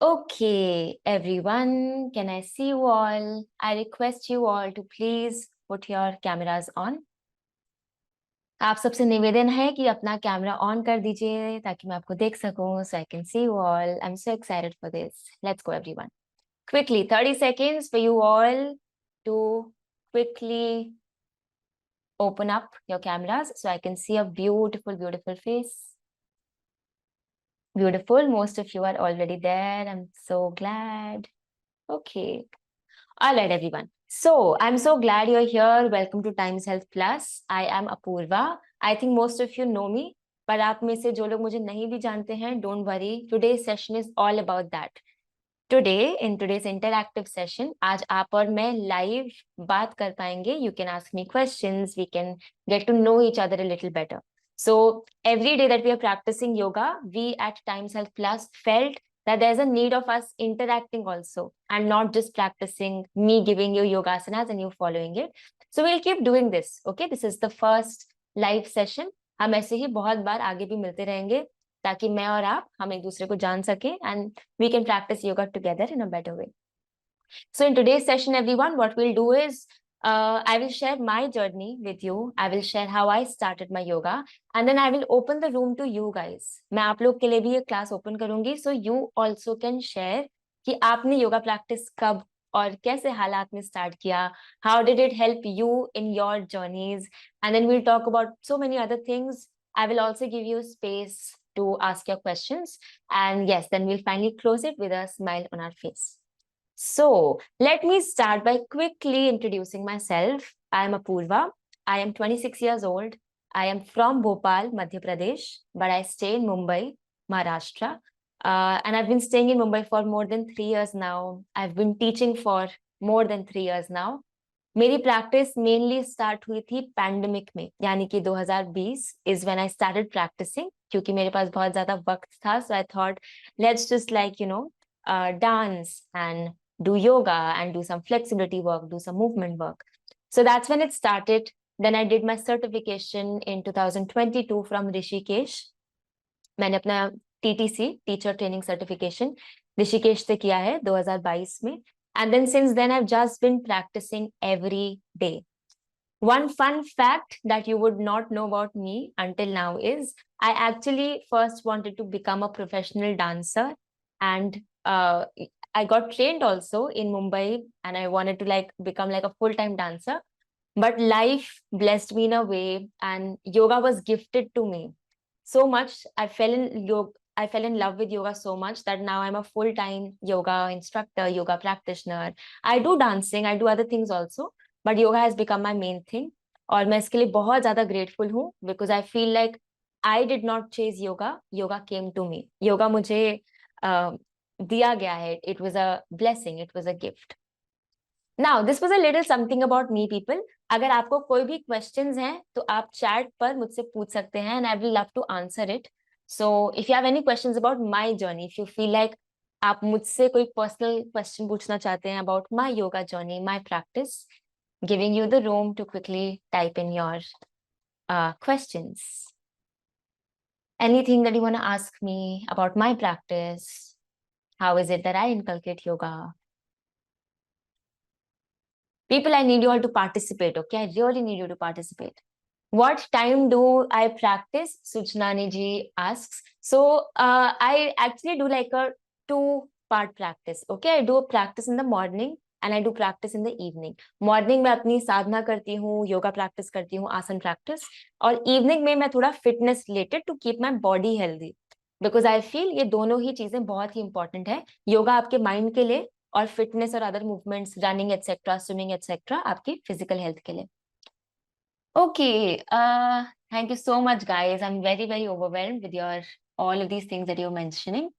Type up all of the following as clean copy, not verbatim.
Okay, everyone, can I see you all? I request you all to please put your cameras on. आप सबसे निवेदन है कि अपना कैमरा ऑन कर दीजिए ताकि मैं आपको देख सकूं, so I can see you all. I'm so excited for this. Let's go, everyone. Quickly, 30 seconds for you all to quickly open up your cameras so I can see a beautiful, beautiful face. Beautiful. Most of you are already there. I'm so glad. Okay. All right, everyone. So I'm so glad you're here. Welcome to Times Health Plus. I am Apurva. I think most of you know me, पर आप में से जो लोग मुझे नहीं भी जानते हैं, don't worry. Today's session is all about that. Today, in today's interactive session, आज आप और मैं live बात कर पाएंगे. You can ask me questions. We can get to know each other a little better. So every day that we are practicing yoga, we at Times Health Plus felt that there's a need of us interacting also and not just practicing me giving you yogasanas and you following it. So we'll keep doing this. Okay, this is the first live session. हम ऐसे ही बहुत बार आगे भी मिलते रहेंगे ताकि मैं और आप हम एक दूसरे को जान सकें and we can practice yoga together in a better way. So in today's session, everyone, what we'll do is I will share my journey with you. I will share how I started my yoga, and then I will open the room to you guys. मैं आप लोग के लिए भी ये class open करूंगी, so you also can share कि आपने योगा प्रैक्टिस कब और कैसे हालात में स्टार्ट किया. How did it help you in your journeys? And then we'll talk about so many other things. I will also give you space to ask your questions, and yes, then we'll finally close it with a smile on our face. So let me start by quickly introducing myself. I am Apurva. I am 26 years old. I am from Bhopal, Madhya Pradesh, but I stay in Mumbai, Maharashtra. And I've been staying in Mumbai for more than 3 years now. I've been teaching for more than 3 years now. मेरी practice mainly start हुई थी pandemic में, यानी कि 2020 is when I started practicing, क्योंकि मेरे पास बहुत ज्यादा वक्त था. So I thought let's just like dance and do yoga and do some flexibility work, do some movement work. So that's when it started. Then I did my certification in 2022 from Rishikesh. मैंने अपना TTC, teacher training certification, Rishikesh से किया है 2022 में. And then since then I've just been practicing every day. One fun fact that you would not know about me until now is I actually first wanted to become a professional dancer, and I got trained also in Mumbai, and I wanted to like become like a full-time dancer. But life blessed me in a way, and yoga was gifted to me so much. I fell in love with yoga so much that now I'm a full-time yoga instructor, yoga practitioner. I do dancing, I do other things also, but yoga has become my main thing. और मैं इसके लिए बहुत ज्यादा grateful हूँ because I feel like I did not chase yoga, yoga came to me. Yoga मुझे दिया गया है. It was a blessing, it was a gift. Now, this was a little something about me, people. अगर आपको कोई भी questions हैं तो आप chat पर मुझसे पूछ सकते हैं and I will love to answer it. So if you have any questions about my journey, if you feel like आप मुझसे कोई personal question पूछना चाहते हैं about my yoga journey, my practice, giving you the room to quickly type in your questions. Anything that you want to ask me about my practice? How is it that I inculcate yoga? People, I need you all to participate, okay? I really need you to participate. What time do I practice? Sujnani ji asks. So I actually do like a 2-part practice, okay? I do a practice in the morning and I do practice in the evening. Morning में अपनी साधना करती हूँ, yoga practice करती हूँ, आसन practice, और evening में मैं थोड़ा fitness related to keep my body healthy. Because I feel ये दोनों ही चीजें बहुत ही important है. योगा आपके mind के लिए और फिटनेस और other movements, running etcetera, swimming etcetera, आपकी फिजिकल हेल्थ के लिए. Okay, thank you so much guys. I am very very overwhelmed with your all of these things that you're mentioning.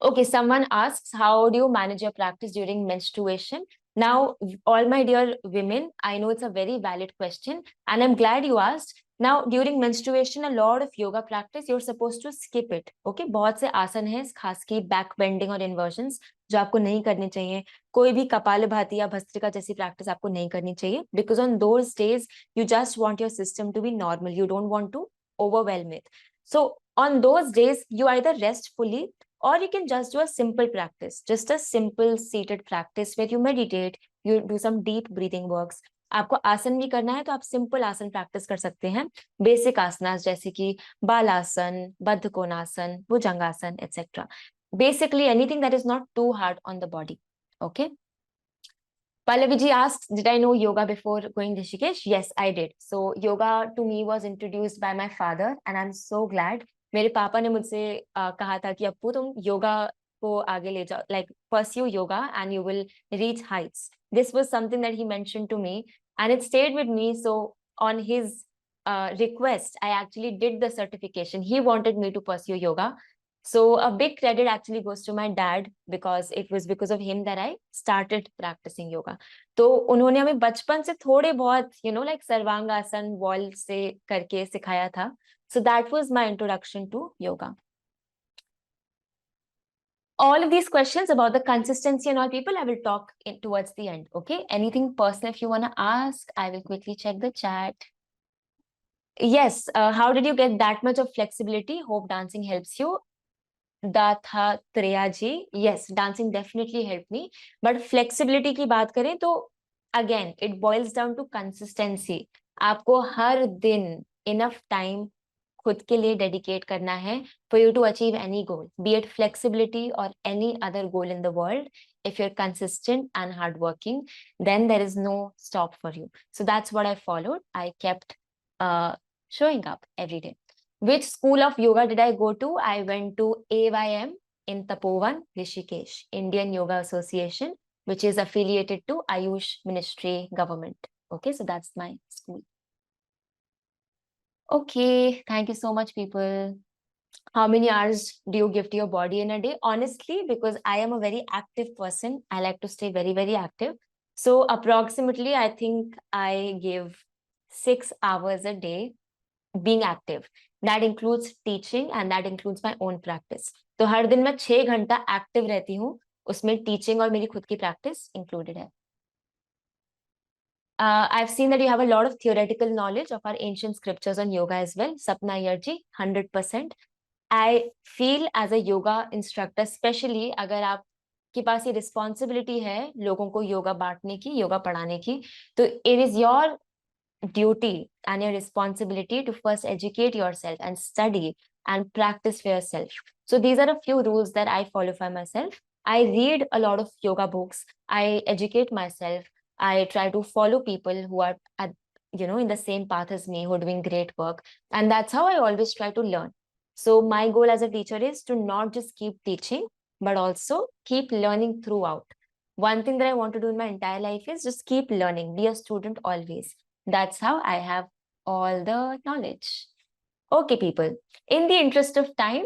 Okay, someone asks, how do you manage your practice during menstruation? Now, all my dear women, I know it's a very valid question, and I'm glad you asked. Now, during menstruation, a lot of yoga practice, you're supposed to skip it. Okay, बहुत से आसन हैं, खास की back bending और इन्वर्जन्स, जो आपको नहीं करनी चाहिए. कोई भी कपालभाति या भस्त्रिका जैसी प्रैक्टिस आपको नहीं करनी चाहिए, because on those days you just want your system to be normal. You don't want to overwhelm it. So on those days you either rest fully or you can just do a simple practice, just a simple seated practice where you meditate, you do some deep breathing works. आपको आसन भी करना है तो आप simple आसन practice कर सकते हैं, बेसिक आसनास जैसे कि बालासन, बद्ध कोणासन, भुजंगासन etcetera. Basically anything that is not too hard on the body. Okay. Pallavi ji asks, did I know yoga before going Rishikesh? Yes, I did. So yoga to me was introduced by my father and I'm so glad. मेरे पापा ने मुझसे कहा था कि अप्पू तुम योगा को आगे ले जाओ, like pursue yoga and you will reach heights. This was something that he mentioned to me and it stayed with me. So on his request, I actually did the certification. He wanted me to pursue yoga. So a big credit actually goes to my dad because it was because of him that I started practicing yoga. तो उन्होंने हमें बचपन से थोड़े बहुत like sarvangasana wall से करके सिखाया था. So that was my introduction to yoga. All of these questions about the consistency and all people, I will talk towards the end. Okay. Anything personal if you want to ask, I will quickly check the chat. Yes. How did you get that much of flexibility? Hope dancing helps you. Datha ji, yes, dancing definitely helped me. But flexibility की बात करें तो again, it boils down to consistency. आपको हर दिन enough time खुद के लिए dedicate करना है for you to achieve any goal, be it flexibility or any other goal in the world. If you're consistent and hardworking, then there is no stop for you. So that's what I followed. I kept showing up every day. Which school of yoga did I go to? I went to AYM in Tapovan, Rishikesh, Indian Yoga Association, which is affiliated to Ayush Ministry government. Okay, so that's my school. Okay, thank you so much, people. How many hours do you give to your body in a day? Honestly, because I am a very active person, I like to stay very, very active. So approximately, I think I give 6 hours a day being active. That includes teaching and that includes my own practice. तो हर दिन मैं 6 घंटा active रहती हूँ, उसमें teaching और मेरी खुद की प्रैक्टिस इंक्लूडेड है. I've seen that you have a lot of theoretical knowledge of our ancient scriptures on yoga as well. Sapna Yarji, 100%. I feel as a yoga instructor, especially अगर आपके पास ये responsibility है लोगों को योगा बांटने की, योगा पढ़ाने की, तो it is your duty and your responsibility to first educate yourself and study and practice for yourself. So these are a few rules that I follow for myself. I read a lot of yoga books. I educate myself. I try to follow people who are in the same path as me, who are doing great work. And that's how I always try to learn. So my goal as a teacher is to not just keep teaching, but also keep learning throughout. One thing that I want to do in my entire life is just keep learning, be a student always. That's how I have all the knowledge. Okay, people. In the interest of time,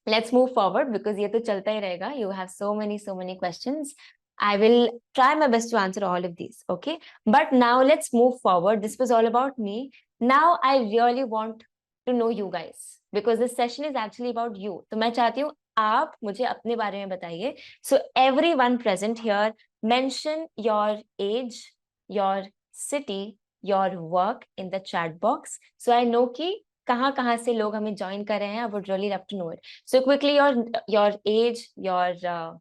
let's move forward because ये तो चलता ही रहेगा. You have so many questions. I will try my best to answer all of these. Okay. But now let's move forward. This was all about me. Now I really want to know you guys because this session is actually about you. तो मैं चाहती हूँ आप मुझे अपने बारे में बताइए. So everyone present here, mention your age, your city, your work in the chat box. So I know कि कहाँ से लोग हमें join कर रहे हैं. I would really love to know it. So quickly your age, your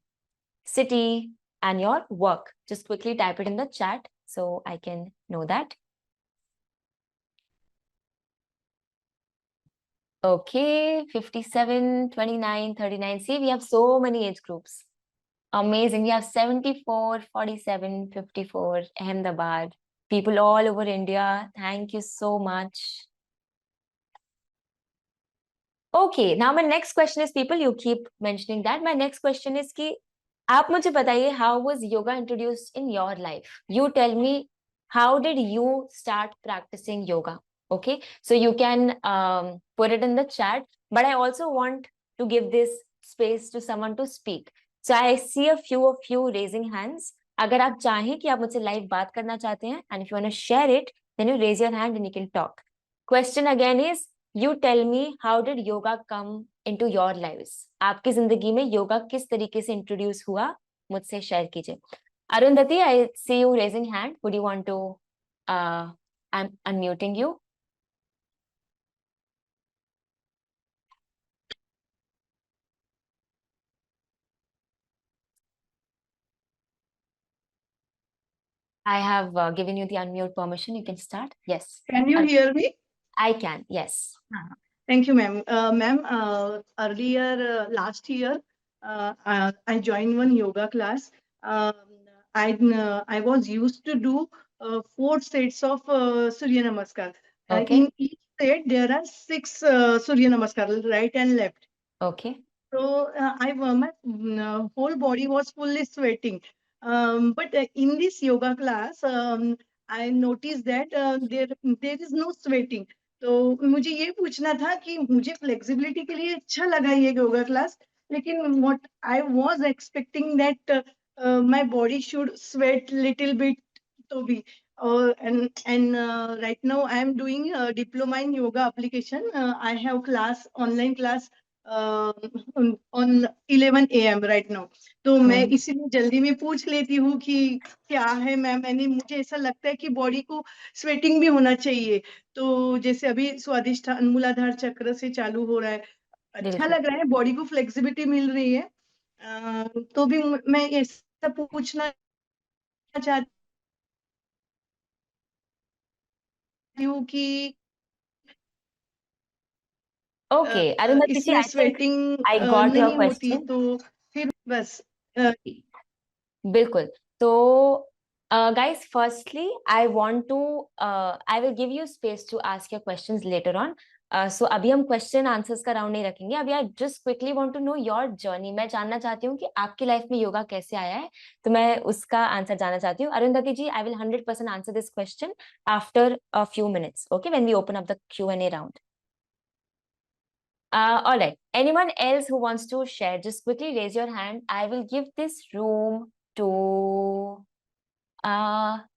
city, and your work. Just quickly type it in the chat so I can know that. Okay, 57, 29, 39. See, we have so many age groups. Amazing. We have 74, 47, 54, Ahmedabad. People all over India. Thank you so much. Okay, now my next question is, people, you keep mentioning that. My next question is कि आप मुझे बताइए, how was yoga introduced in your life? You tell me, how did you start practicing yoga? Okay, so you can put it in the chat, but I also want to give this space to someone to speak. So I see a few of you raising hands. अगर आप चाहें कि आप मुझसे live बात करना चाहते हैं, and if you want to share it, then you raise your hand and you can talk. Question again is, you tell me, how did yoga come into your lives? आपकी जिंदगी में योगा किस तरीके से इंट्रोड्यूस हुआ, मुझसे शेयर कीजिए. Arundhati, I see you raising hand. Would you want to I'm unmuting you. I have given you the unmute permission. You can start. Yes. Can you hear me? I can. Yes. Thank you, ma'am. Ma'am, earlier last year, I joined one yoga class. I was used to do 4 sets of Surya Namaskar. Okay. In each set, there are 6 Surya Namaskar, right and left. Okay. So my whole body was fully sweating. But in this yoga class, I noticed that there is no sweating. तो मुझे ये पूछना था कि मुझे flexibility के लिए अच्छा लगा ये योगा क्लास, लेकिन what I was expecting that my body should sweat little bit तो भी and right now I am doing diploma in yoga application. I have class online class on 11 AM right now. तो मैं इसीलिए जल्दी में पूछ लेती हूँ कि क्या है मैम, यानी मुझे ऐसा लगता है कि बॉडी को स्वेटिंग भी होना चाहिए. तो जैसे अभी स्वादिष्ठान मूलाधार चक्र से चालू हो रहा है, अच्छा लग रहा है, बॉडी को फ्लेक्सिबिलिटी मिल रही है. तो भी मैं ऐसा पूछना चाहती हूँ कि Okay, Arundhati ji, इसमें I think sweating I got your नहीं होती question. तो फिर बस बिल्कुल. तो guys, firstly, I will give you space to ask your questions later on. So अभी हम क्वेश्चन आंसर्स का राउंड नहीं रखेंगे. अभी I just quickly want to know your journey. मैं जानना चाहती हूँ कि आपकी लाइफ में योगा कैसे आया है, तो मैं उसका आंसर जानना चाहती हूँ. Arundhati ji, I will 100% answer this question after a few minutes, okay, when we open up the Q&A round. All right. Anyone else who wants to share, just quickly raise your hand. I will give this room to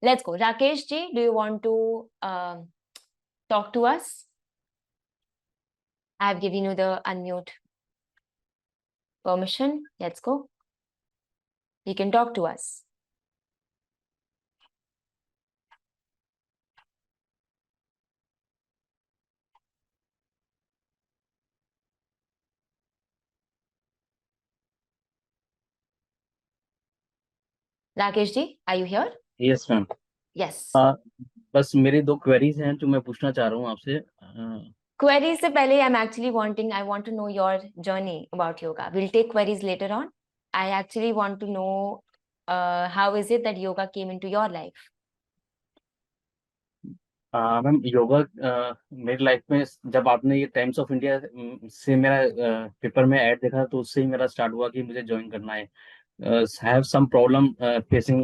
let's go. Rakesh ji, do you want to talk to us? I have given you the unmute permission. Let's go. You can talk to us. Rakesh ji, are you here? Yes, ma'am. Yes. बस मेरी 2 queries हैं जो मैं पूछना चाह रहा हूँ आपसे. Queries से पहले I want to know your journey about yoga. We'll take queries later on. I actually want to know how is it that yoga came into your life? Ma'am, yoga मेरी लाइफ में जब आपने ये टाइम्स ऑफ इंडिया से मेरा paper में add देखा तो उससे ही मेरा स्टार्ट हुआ कि मुझे ज्वाइन करना है. Have some problem facing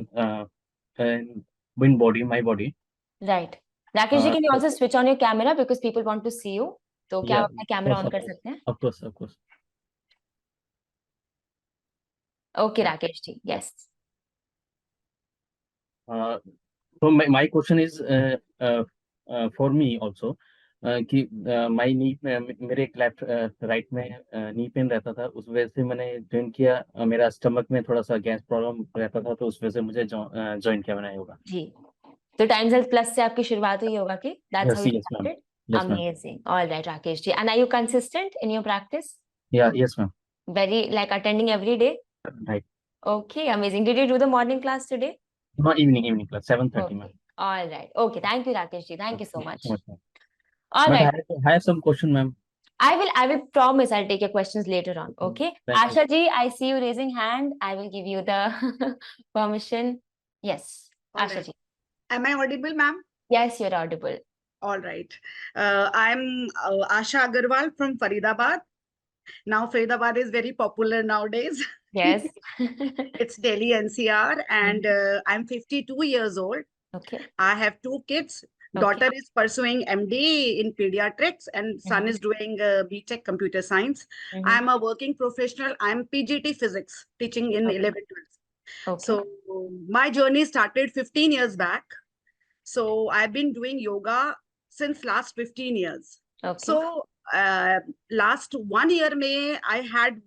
in body, my body. Right. Rakesh ji, can you also switch on your camera because people want to see you? तो क्या आप अपना कैमरा ऑन कर सकते हैं? Of course. Okay, Rakesh ji. Yes. So my question is for me also कि my नी मेरे एक लेफ्ट राइट में नी पेन रहता था, उस वजह से मैंने ज्वाइन किया. मेरा स्टमक में थोड़ा सा गैस प्रॉब्लम रहता था, तो उस वजह से मुझे ज्वाइन किया मैंने योगा. जी. तो टाइम्स हेल्थ प्लस से आपकी शुरुआत हुई योगा की. That's how you started. Amazing. All right, Rakesh ji. And are you consistent in your practice? Yeah, yes, ma'am. Very like attending every day? Right. Okay, amazing. Did you do the morning class today? No, evening class, 7:30, ma'am. All right. Okay, thank you, Rakesh ji. Thank you so much. Ma'am. All right. I have some question, ma'am. I will promise I'll take your questions later on. Okay. Thank Asha ji, I see you raising hand. I will give you the permission. Yes. All Asha right. ji. Am I audible, ma'am? Yes, you're audible. All right. I'm Asha Agarwal from Faridabad. Now Faridabad is very popular nowadays. Yes. It's Delhi NCR, and I'm 52 years old. Okay. I have 2 kids. Daughter is pursuing MD in pediatrics, and son is doing BTech computer science. I'm a working professional. I'm PGT physics, teaching in 11th, 12th. Okay. So my journey started 15 years back. So I've been doing yoga since last 15 years. Okay. So last 1 year में I had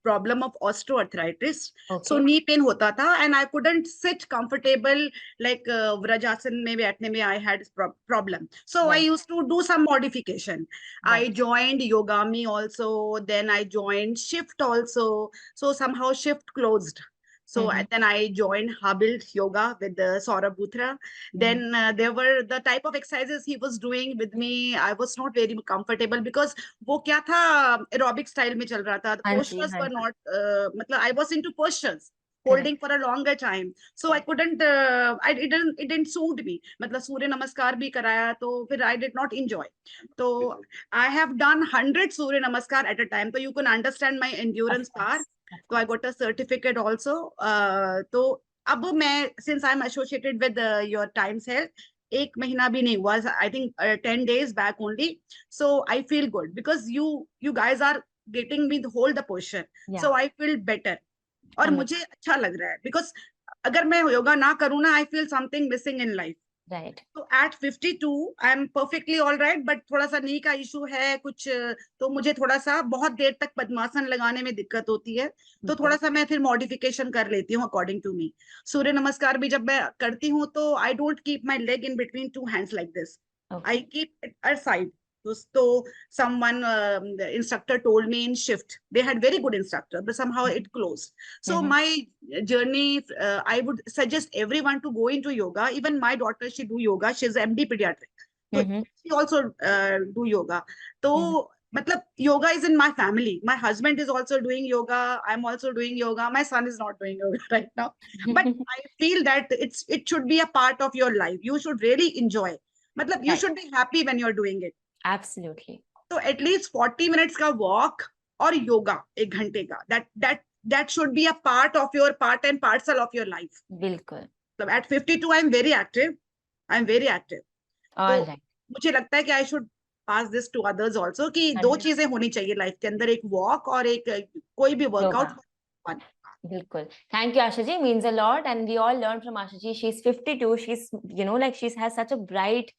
problem of osteoarthritis. Okay. So knee pain hota tha, and I couldn't sit comfortable like Vrajasana mein baithne mein I had problem. So I used to do some modification. I joined Yogami also, then I joined Shift also. So somehow Shift closed. So Mhm. then I joined Habil Yoga with Saurabh Bhutra. Then there were the type of exercises he was doing with me. I was not very comfortable because वो क्या था aerobic style में चल रहा था. The हाँ जी, postures हाँ were ji. not मतलब I was into postures Correct. holding for a longer time, so I Correct. couldn't it didn't suit me. मतलब सूर्य नमस्कार भी कराया तो फिर I did not enjoy. तो I have done 100 Surya Namaskar at a time, so you can understand my Of endurance power. course. Of So I course. got a certificate also. तो अब मैं since I'm associated with your Times Health, एक महीना भी नहीं हुआ, I think 10 days back only. So I feel good because you guys are getting me the hold the position. Yeah. So I feel better. और Amazing. मुझे अच्छा लग रहा है because अगर मैं योगा ना करूँ ना, I feel something missing in life. Right. तो at 52 I am perfectly all right, but थोड़ा सा नी का इशू है कुछ, तो मुझे थोड़ा सा बहुत देर तक पद्मासन लगाने में दिक्कत होती है, तो थोड़ा सा मैं फिर मॉडिफिकेशन कर लेती हूँ अकॉर्डिंग टू मी. सूर्य नमस्कार भी जब मैं करती हूँ तो I don't keep my leg in between two hands like this, Okay. I keep it aside. So someone, the instructor told me in shift, they had very good instructor, but somehow it closed. So Mhm. my journey, I would suggest everyone to go into yoga. Even my daughter, she do yoga. She's MD pediatric. So Mhm. she also do yoga. So matlab, yoga is in my family. My husband is also doing yoga. I'm also doing yoga. My son is not doing yoga right now. But I feel that it should be a part of your life. You should really enjoy. मतलब you Right. should be happy when you're doing it. Absolutely. So at least 40 minutes का walk और yoga 1 घंटे का, that should be a part of your part and parcel of your life. बिल्कुल. So at 52 I'm very active. I'm very active. All तो right. मुझे लगता है कि I should pass this to others also कि 2 100. चीजें होनी चाहिए लाइफ के अंदर, एक walk और एक कोई भी workout. Yoga. Bilkul. Thank you, Asha ji. Means a lot. And we all learned from Asha ji. She's 52. She's, like she has such a bright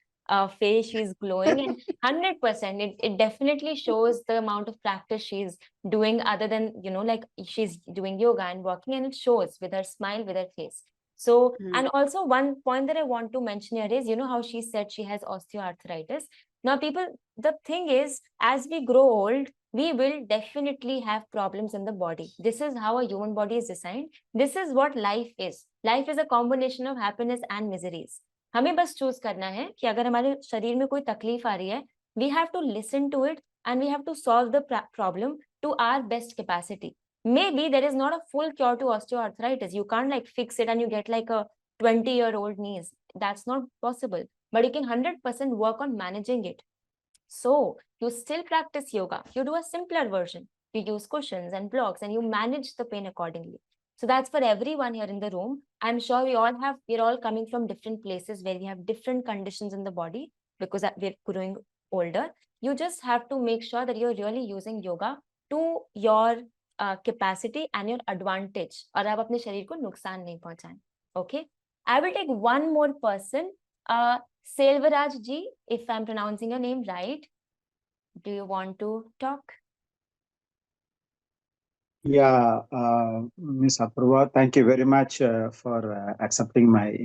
face. She's glowing. And 100%, it definitely shows the amount of practice she's doing other than, like she's doing yoga and walking. And it shows with her smile, with her face. So, and also one point that I want to mention here is, how she said she has osteoarthritis. Now, people, the thing is, as we grow old, we will definitely have problems in the body. This is how a human body is designed. This is what life is. Life is a combination of happiness and miseries. हमें बस choose करना है कि अगर हमारे शरीर में कोई तकलीफ आ रही है, we have to listen to it and we have to solve the problem to our best capacity. Maybe there is not a full cure to osteoarthritis. You can't like fix it and you get like a 20-year-old knees. That's not possible. But you can 100% work on managing it. So you still practice yoga. You do a simpler version. You use cushions and blocks and you manage the pain accordingly. So that's for everyone here in the room. I'm sure we're all coming from different places where we have different conditions in the body because we're growing older. You just have to make sure that you're really using yoga to your capacity and your advantage. और आप अपने शरीर को नुकसान नहीं पहुंचाएं. Okay? I will take one more person. Selvaraj ji, if I'm pronouncing your name right, do you want to talk? Yeah, Ms. Apurva, thank you very much for accepting my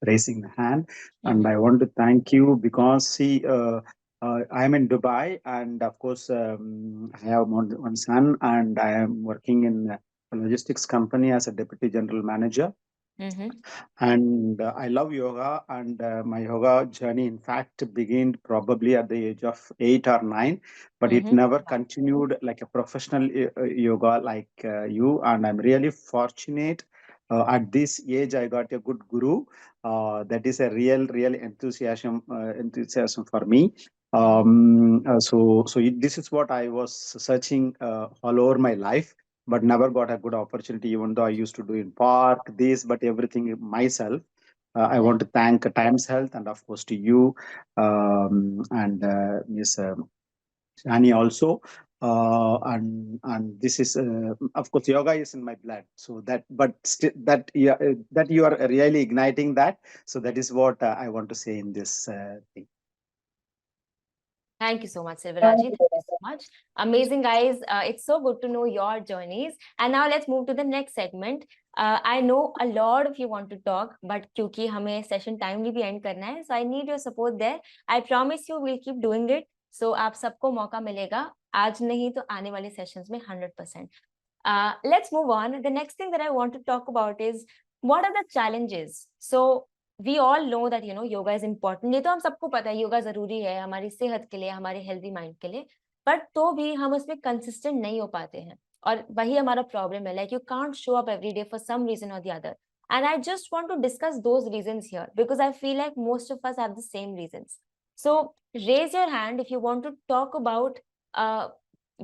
raising the hand. And I want to thank you because, see, I'm in Dubai, and of course, I have one son, and I am working in a logistics company as a deputy general manager. And I love yoga, and my yoga journey, in fact, began probably at the age of 8 or 9, but it never continued like a professional yoga like you. And I'm really fortunate. At this age, I got a good guru. That is a real enthusiasm for me. So this is what I was searching all over my life, but never got a good opportunity, even though I used to do in park, but everything myself. I want to thank Times Health and of course to you and Ms. Shani also. And this is of course yoga is in my blood, so that that you are really igniting that, so that is what I want to say in this thing. Thank you so much, Silvaraji. Thank you so much. Amazing, guys. It's so good to know your journeys. And now let's move to the next segment. I know a lot of you want to talk, but क्योंकि हमें session timely भी end करना है, so I need your support there. I promise you we'll keep doing it. So आप सबको मौका मिलेगा. आज नहीं तो आने वाले sessions में 100%. Let's move on. The next thing that I want to talk about is what are the challenges? So we all know that yoga is important. ये तो हम सबको पता है योगा जरूरी है हमारी सेहत के लिए, हमारे हेल्दी माइंड के लिए, बट तो भी हम उसमें कंसिस्टेंट नहीं हो पाते हैं और वही हमारा प्रॉब्लम है. Like you can't show up every day for some reason और the other. And I just want to discuss those reasons here because I feel like most of us have the same reasons. So raise your hand if you want to talk about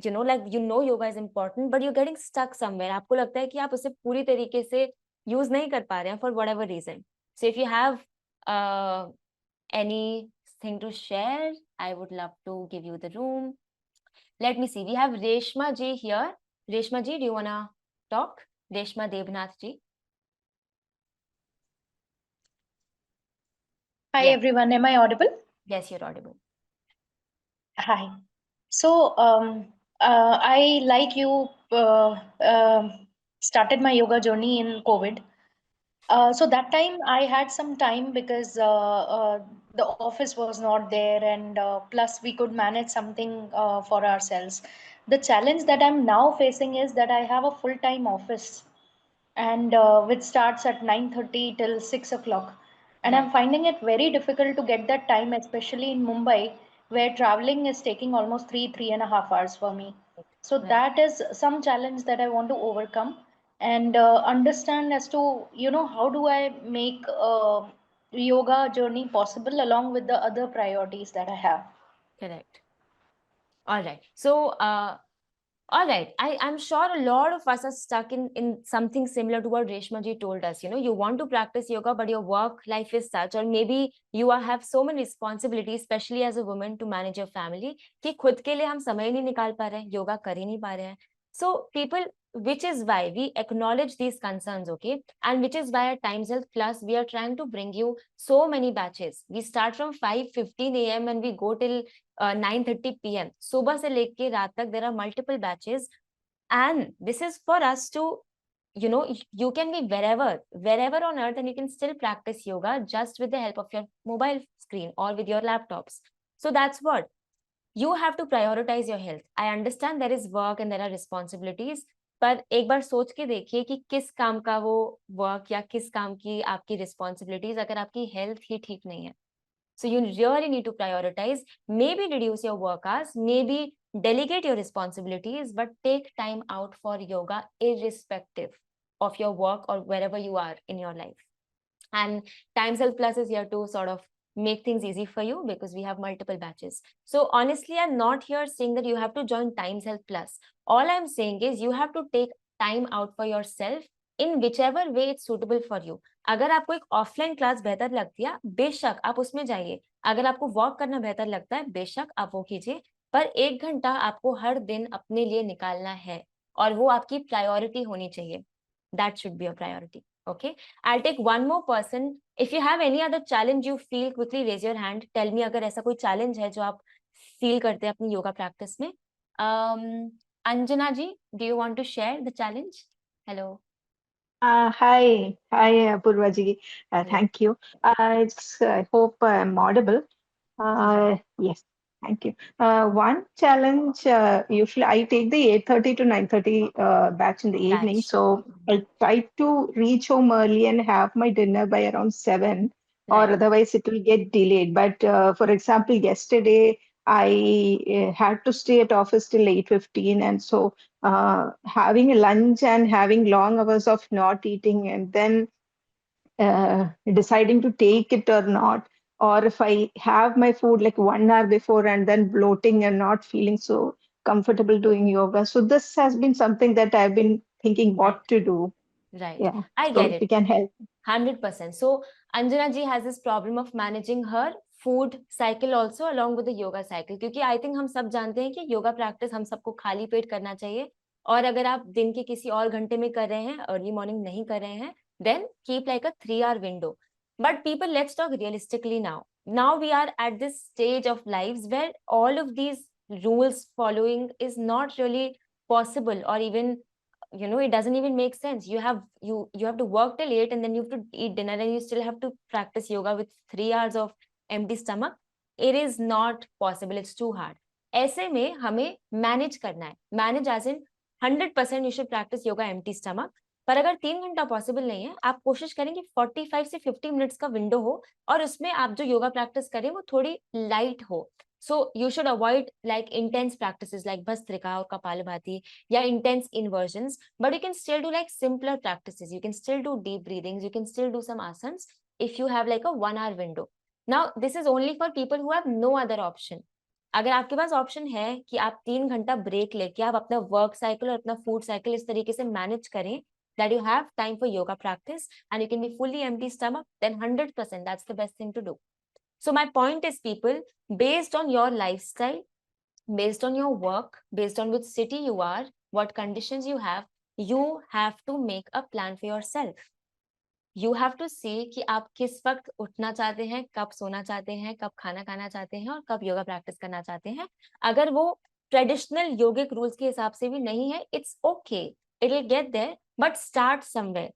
yoga is important but you're getting stuck somewhere. आपको लगता है कि आप उसे पूरी तरीके से use नहीं कर पा रहे हैं for whatever reason. So if you have anything to share, I would love to give you the room. Let me see. We have Reshma ji here. Reshma ji, do you wanna talk? Reshma Devnath ji. Hi Yeah. everyone, am I audible? Yes, you're audible. Hi. So I, like you, started my yoga journey in COVID. So that time I had some time because the office was not there, and plus we could manage something for ourselves. The challenge that I'm now facing is that I have a full-time office, and which starts at 9:30 till 6 o'clock. And I'm Right. finding it very difficult to get that time, especially in Mumbai, where traveling is taking almost 3.5 hours for me. So Right. that is some challenge that I want to overcome and understand as to, how do I make yoga journey possible along with the other priorities that I have. Correct. All right. So, all right. I'm sure a lot of us are stuck in something similar to what Reshma ji told us. You want to practice yoga, but your work life is such, or maybe you have so many responsibilities, especially as a woman, to manage your family, कि खुद के लिए हम समय नहीं निकाल पा रहे हैं, योगा कर ही नहीं पा रहे हैं. So people, which is why we acknowledge these concerns, okay? And which is why at Times Health Plus, we are trying to bring you so many batches. We start from 5:15 a.m. and we go till 9:30 p.m. सुबह से लेके रात तक there are multiple batches, and this is for us to, you can be wherever on earth, and you can still practice yoga just with the help of your mobile screen or with your laptops. So that's what you have to prioritize your health. I understand there is work and there are responsibilities, पर एक बार सोच के देखिए कि किस काम का वो वर्क या किस काम की आपकी रिस्पॉन्सिबिलिटीज अगर आपकी हेल्थ ही ठीक नहीं है. So you really need to prioritize, maybe reduce your work hours, maybe delegate your responsibilities, but take time out for yoga irrespective of your work or wherever you are in your life. And Times Health Plus is here to sort of make things easy for you because we have multiple batches. So honestly, I'm not here saying that you have to join Times Health Plus. All I'm saying is you have to take time out for yourself in whichever way it's suitable for you. अगर आपको एक offline class बेहतर लगती है, बेशक आप उसमें जाइए. अगर आपको वॉक करना बेहतर लगता है, बेशक आप वो कीजिए. पर 1 घंटा आपको हर दिन अपने लिए निकालना है और वो आपकी प्रायोरिटी होनी चाहिए. That should be a priority. Okay, I'll take one more person. If you have any other challenge you feel, quickly raise your hand. Tell me अगर ऐसा कोई challenge है जो आप feel करते हैं अपनी योगा practice में. Anjana ji, do you want to share the challenge? Hello. Hi, Apurva ji. Thank you. I hope I'm audible. Yes, thank you. One challenge, usually I take the 8:30 to 9:30 batch in the evening. Batch. So I try to reach home early and have my dinner by around 7, or Right. otherwise it will get delayed. But for example, yesterday I had to stay at office till 8:15, and so having a lunch and having long hours of not eating and then deciding to take it or not, or if I have my food like 1 hour before and then bloating and not feeling so comfortable doing yoga. So this has been something that I've been thinking what to do. Right. Yeah. I So get if it. you can help. 100%. So Anjana ji has this problem of managing her food cycle also along with the yoga cycle, क्योंकि I think हम सब जानते हैं कि yoga practice हम सबको खाली पेट करना चाहिए, और अगर आप दिन के किसी और घंटे में कर रहे हैं, अर्ली मॉर्निंग नहीं कर रहे हैं, then keep like a 3-hour window. But people, let's talk realistically now. Now we are at this stage of lives where all of these rules following is not really possible, or even it doesn't even make sense. You have to work till 8 and then you have to eat dinner and you still have to practice yoga with 3 hours of empty stomach. It is not possible. It's too hard. ऐसे में हमें manage करना है. Manage as in 100% you should practice yoga empty stomach. पर अगर 3 घंटा possible नहीं है, आप कोशिश करें कि 45 से 50 मिनट्स का विंडो हो और उसमें आप जो योगा प्रैक्टिस करें वो थोड़ी लाइट हो. So you should avoid like intense practices like Bhastrika or Kapalabhati, yeah, intense inversions, but you can still do like simpler practices. You can still do deep breathings. You can still do some asanas if you have like a 1 hour window. Now, this is only for people who have no other option. अगर आपके पास option है कि आप 3 घंटा break लेके आप अपना work cycle और अपना फूड साइकिल इस तरीके से मैनेज करें that you have time for yoga practice and you can be fully empty stomach, then 100% that's the best thing to do. So my point is, people, based on your lifestyle, based on your work, based on which city you are, what conditions you have to make a plan for yourself. You have to see कि आप किस वक्त उठना चाहते हैं, कब सोना चाहते हैं, कब खाना खाना चाहते हैं और कब योगा प्रैक्टिस करना चाहते हैं. अगर वो ट्रेडिशनल योगिक रूल्स के हिसाब से भी नहीं है, it's okay, it will get there, but start somewhere.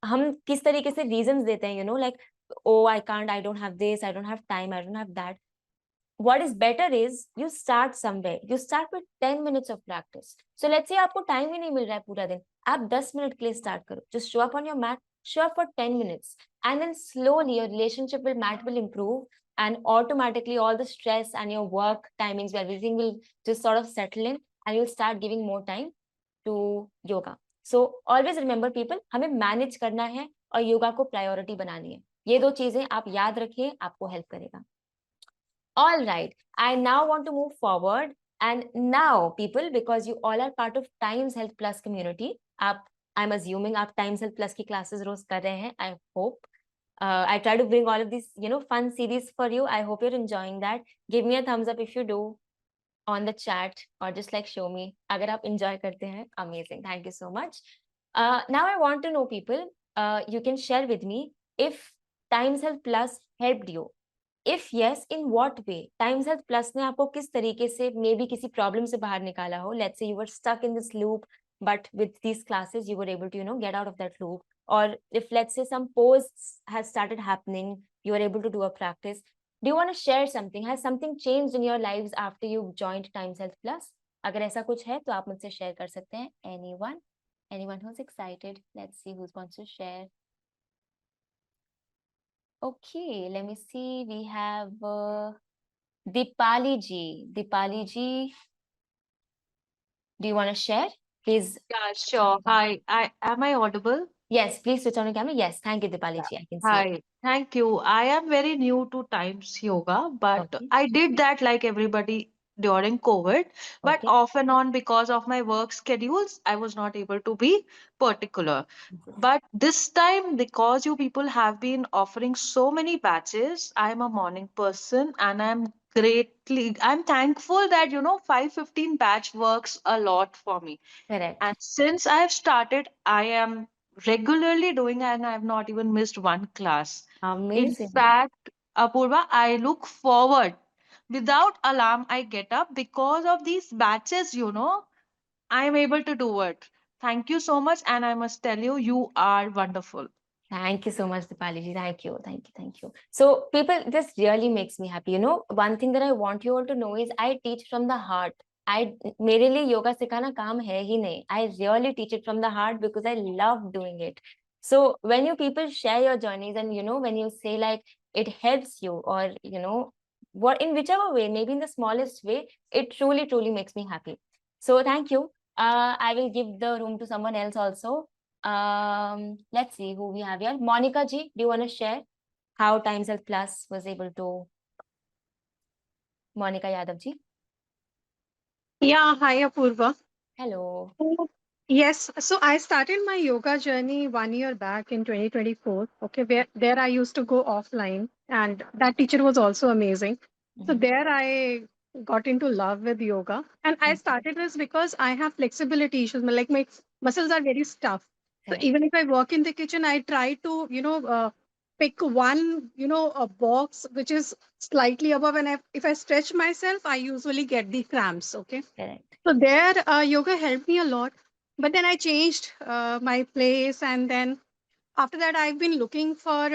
हम किस तरीके से रीजंस देते हैं, like oh, I can't, I don't have this, I don't have time, I don't have that. What is better is you start somewhere. You start with 10 minutes of practice. So let's say आपको time ही नहीं मिल रहा है पूरा दिन, आप 10 minute के लिए start करो. Just show up on your mat, show up for 10 minutes, and then slowly your relationship with mat will improve, and automatically all the stress and your work timings, everything will just sort of settle in, and you'll start giving more time to yoga. So always remember, people, हमें manage करना है और योगा को priority बनानी है. ये 2 चीजें आप याद रखिए, आपको हेल्प करेगा. All right, I now want to move forward, and now people, because you all are part of Times Health Plus community, I'm assuming आप Times Health Plus की classes रोज कर रहे हैं. I hope I try to bring all of these fun series for you. I hope you're enjoying that. Give me a thumbs up if you do on the chat, or just like show me अगर आप enjoy करते हैं. Amazing, thank you so much. Now I want to know, people, you can share with me if Times Health Plus helped you. If yes, in what way? Times Health Plus ने आपको किस तरीके से maybe किसी problem से बाहर निकाला हो. Let's say you were stuck in this loop, but with these classes you were able to get out of that loop. Or if let's say some posts has started happening, you were able to do a practice. Do you want to share something? Has something changed in your lives after you joined Times Health Plus? अगर ऐसा कुछ है तो आप मुझसे share कर सकते हैं. Anyone who's excited? Let's see who wants to share. Okay, let me see. We have Dipali ji. Dipali ji, do you want to share? Please. Yeah, sure. Hi, am I audible? Yes, please switch on your camera. Yes, thank you, Dipali ji. I can see it. Hi, thank you. I am very new to Times Yoga, but Okay. I did that like everybody during COVID, but Okay. off and on because of my work schedules, I was not able to be particular. But this time, because you people have been offering so many batches, I'm a morning person and I'm thankful that 5:15 batch works a lot for me. Correct. And since I have started, I am regularly doing and I have not even missed one class. In Amazing. fact, Apurva, I look forward. Without alarm, I get up because of these batches, I am able to do it. Thank you so much. And I must tell you, you are wonderful. Thank you so much, Dipali ji. Thank you, thank you, thank you. So, people, this really makes me happy. One thing that I want you all to know is I teach from the heart. मेरे लिए योगा सिखाना काम है ही नहीं. I really teach it from the heart because I love doing it. So when you people share your journeys and when you say like it helps you, or what, in whichever way, maybe in the smallest way, it truly makes me happy. So thank you. I will give the room to someone else also. Let's see who we have here. Monica ji, do you want to share how Times Health Plus was able to? Monica Yadav ji. Yeah, hi Apurva. Hello. Yes, so I started my yoga journey 1 year back in 2024. Okay, where there I used to go offline, and that teacher was also amazing. So Mhm. there I got into love with yoga, and I started this because I have flexibility issues. Like my muscles are very stiff. So Correct. even if I work in the kitchen, I try to pick one a box which is slightly above, and if I stretch myself, I usually get the cramps. Okay. Correct. So there, yoga helped me a lot. But then I changed my place, and then after that, I've been looking for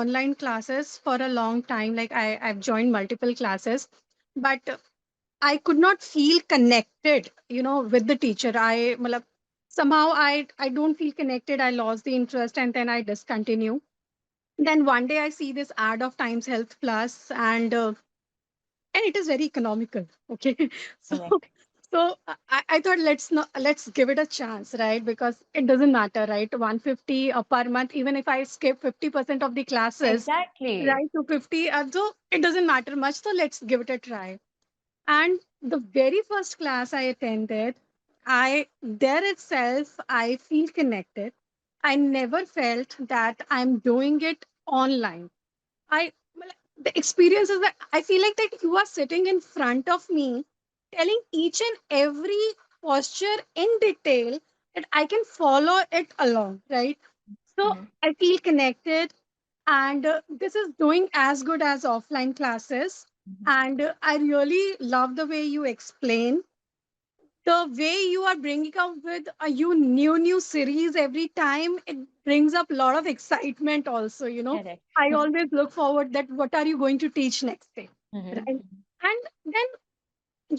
online classes for a long time. Like I've joined multiple classes, but I could not feel connected, with the teacher. Somehow I don't feel connected. I lost the interest and then I discontinue. Then one day I see this ad of Times Health Plus, and it is very economical. Okay. So Correct. I thought let's give it a chance, right? Because it doesn't matter, right? 150 per month, even if I skip 50% of the classes, Exactly. right, to 50, so it doesn't matter much. So let's give it a try. And the very first class I attended, I there itself I feel connected. I never felt that I'm doing it online. I well, the experience is that I feel like that you are sitting in front of me, telling each and every posture in detail that I can follow it along, right? So Mhm. I feel connected, and this is doing as good as offline classes. Mhm. And I really love the way you explain, the way you are bringing up with a new series every time. It brings up a lot of excitement also. Correct. I always look forward that what are you going to teach next day, Mhm. right? And then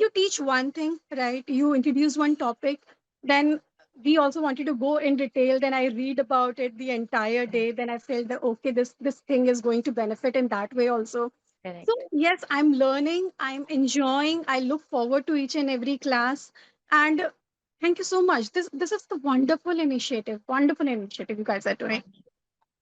you teach one thing, right? You introduce one topic, then we also wanted to go in detail. Then I read about it the entire day. Then I felt that okay, this thing is going to benefit in that way also. So Correct. yes, I'm learning, I'm enjoying, I look forward to each and every class. And thank you so much. This is the wonderful initiative you guys are doing.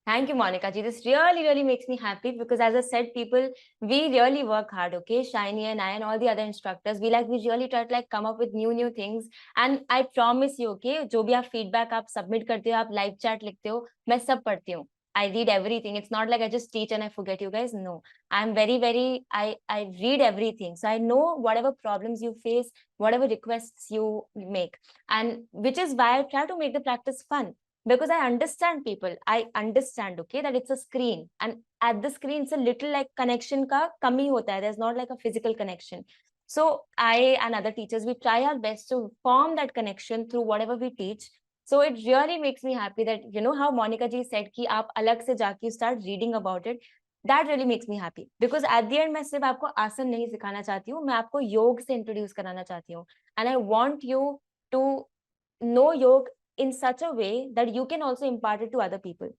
Thank you, Monica ji. This really, really makes me happy because, as I said, people, we really work hard. Okay, Shiny and I and all the other instructors, we really try to come up with new things. And I promise you, okay, जो भी आप feedback आप submit करते हो, आप live chat लिखते हो, मैं सब पढ़ती हूँ. I read everything. It's not like I just teach and I forget you guys. No, I'm very. I read everything, so I know whatever problems you face, whatever requests you make, and which is why I try to make the practice fun. Because I understand people. I understand, okay, that it's a screen, and at the screen it's a little like connection ka kami hota hai. There's not like a physical connection. So I and other teachers, we try our best to form that connection through whatever we teach. So it really makes me happy that how Monica ji said ki aap alag se jaake start reading about it. That really makes me happy because at the end मैं सिर्फ आपको आसन नहीं सिखाना चाहती हूँ, मैं आपको योग से इंट्रोड्यूस कराना चाहती हूँ. And I want you to know yoga in such a way that you can also impart it to other people,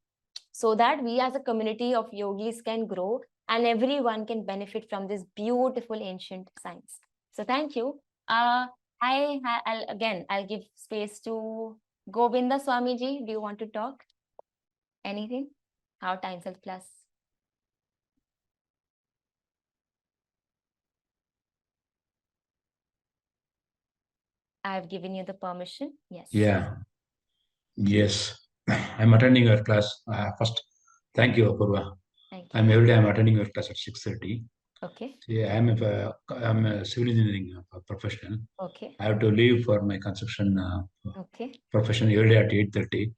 so that we as a community of yogis can grow and everyone can benefit from this beautiful ancient science. So thank you. I'll give space to Govinda Swamiji. Do you want to talk anything? How Times Health Plus? I've given you the permission. Yes. Yeah. Yes. I'm attending your class. First, thank you, Apurva. Thank you. Every day I'm attending your class at 6:30. Okay. Yeah, I'm a civil engineering professional. Okay. I have to leave for my construction Okay. profession every day at 8:30.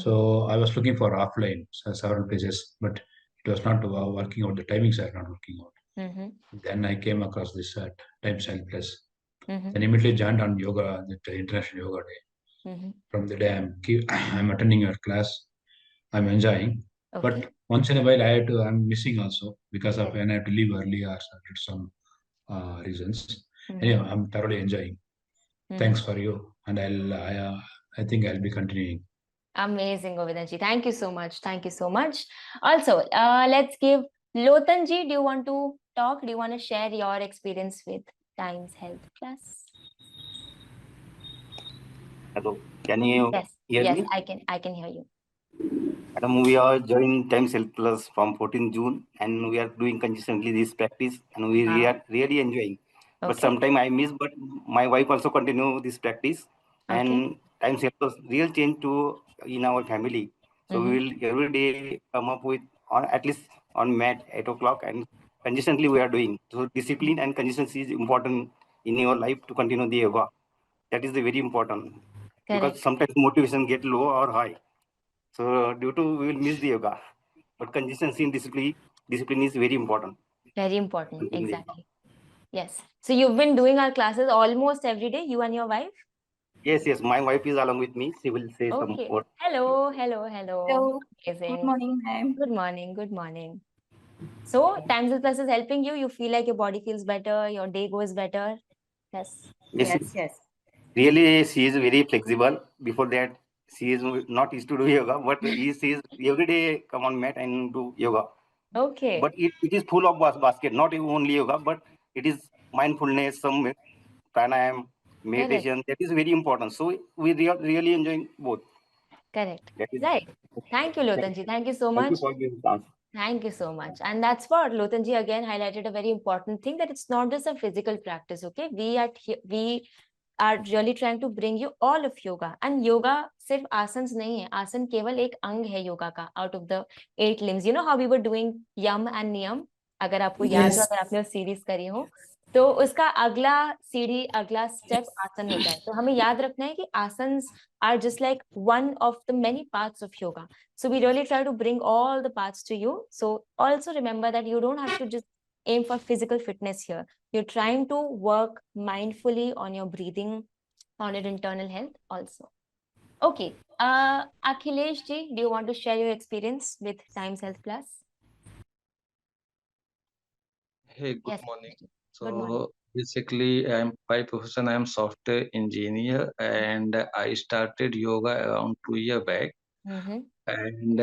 So I was looking for offline several places, but it was not working out. The timings are not working out. Then I came across this Times Health Plus. Then immediately joined on yoga, the International Yoga Day. From the day I'm attending your class, I'm enjoying. Okay. But once in a while, I'm missing also because of when I have to leave early or some reasons. Anyway, I'm thoroughly enjoying. Thanks for you, and I think I'll be continuing. Amazing, Govindaji. Thank you so much. Thank you so much. Also, let's give Lotanji. Do you want to talk? Do you want to share your experience with Times Health Plus? Hello, can you hear Yes, me? I can hear you. Madam, we are joining Times Health Plus from 14 June and we are doing consistently this practice and we are really enjoying. But sometimes I miss, but my wife also continue this practice and Times Health Plus real change to in our family. So we will every day come up with at least on mat 8 o'clock and consistently we are doing. So discipline and consistency is important in your life to continue the yoga. That is the very important. Because sometimes motivation get low or high. So due to we will miss the yoga. But consistency in discipline is very important. Very important, exactly. Yes. So you've been doing our classes almost every day, you and your wife? Yes. My wife is along with me. She will say some more. Hello. Hello. Amazing. Good morning, ma'am. Good morning. So Times Health Plus is helping you. You feel like your body feels better, your day goes better. Yes. Yes, Yes. really, she is very flexible. Before that, she is not used to do yoga, but she is every day come on mat and do yoga. Okay. But it is full of basket, not only yoga, but it is mindfulness, some pranayam, meditation. That is very important. So we really enjoying both. Correct. That is, Right. Thank you, Lotanji. Thank you so thank you much. for giving chance. Thank you so much. And that's what Lotanji again highlighted a very important thing, that it's not just a physical practice. Okay, we are really trying to bring you all of yoga. And yoga सिर्फ आसन्स नहीं है, आसन केवल एक अंग है योगा का, out of the 8 limbs. You know how we were doing yam and niyam? अगर आपको याद हो, अगर आपने वो सीरीज करी हो, तो उसका अगला सीढ़ी, अगला स्टेप आसन होता है. तो हमें याद रखना है कि asanas are just like one of the many parts of yoga. So we really try to bring all the parts to you. So also remember that you don't have to just aim for physical fitness here. You're trying to work mindfully on your breathing, on your internal health also. Okay. Akhilesh ji, do you want to share your experience with Times Health Plus? Hey, good Yes. morning. Good morning. So basically, I'm by profession, I am software engineer, and I started yoga around 2 years back. Mm-hmm. And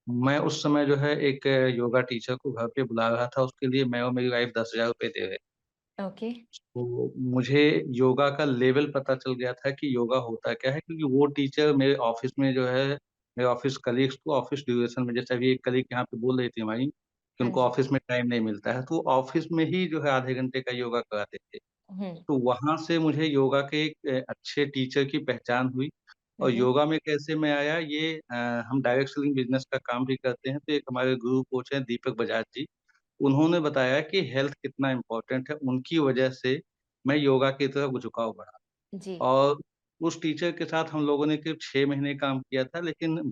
मैं उस समय जो है एक yoga teacher को घर पे बुला रहा था, उसके लिए मैं और मेरी वाइफ 10,000 रुपए दे रहे. Okay. तो मुझे योगा का लेवल पता चल गया था कि योगा होता क्या है, क्योंकि वो टीचर मेरे ऑफिस में जो है, मेरे ऑफिस कलीग्स को ऑफिस ड्यूरेशन में, जैसे अभी एक कलीग यहाँ पे बोल रही थी हमारी कि उनको हाँ ऑफिस में टाइम नहीं मिलता है, तो ऑफिस में ही जो है आधे घंटे का योगा कराते थे. हम्म. तो वहाँ से मुझे योगा के एक अच्छे टीचर की पहचान हुई. और योगा में कैसे मैं आया, ये हम डायरेक्ट सेलिंग बिजनेस का काम भी करते हैं, तो एक हमारे गुरु कोच हैं दीपक बजाज जी, उन्होंने बताया कि हेल्थ कितना इम्पोर्टेंट है, उनकी वजह से मैं योगा की तरफ झुकाव बढ़ा. जी. और उस टीचर के साथ हम लोगों ने करीब 6 महीने काम किया था, लेकिन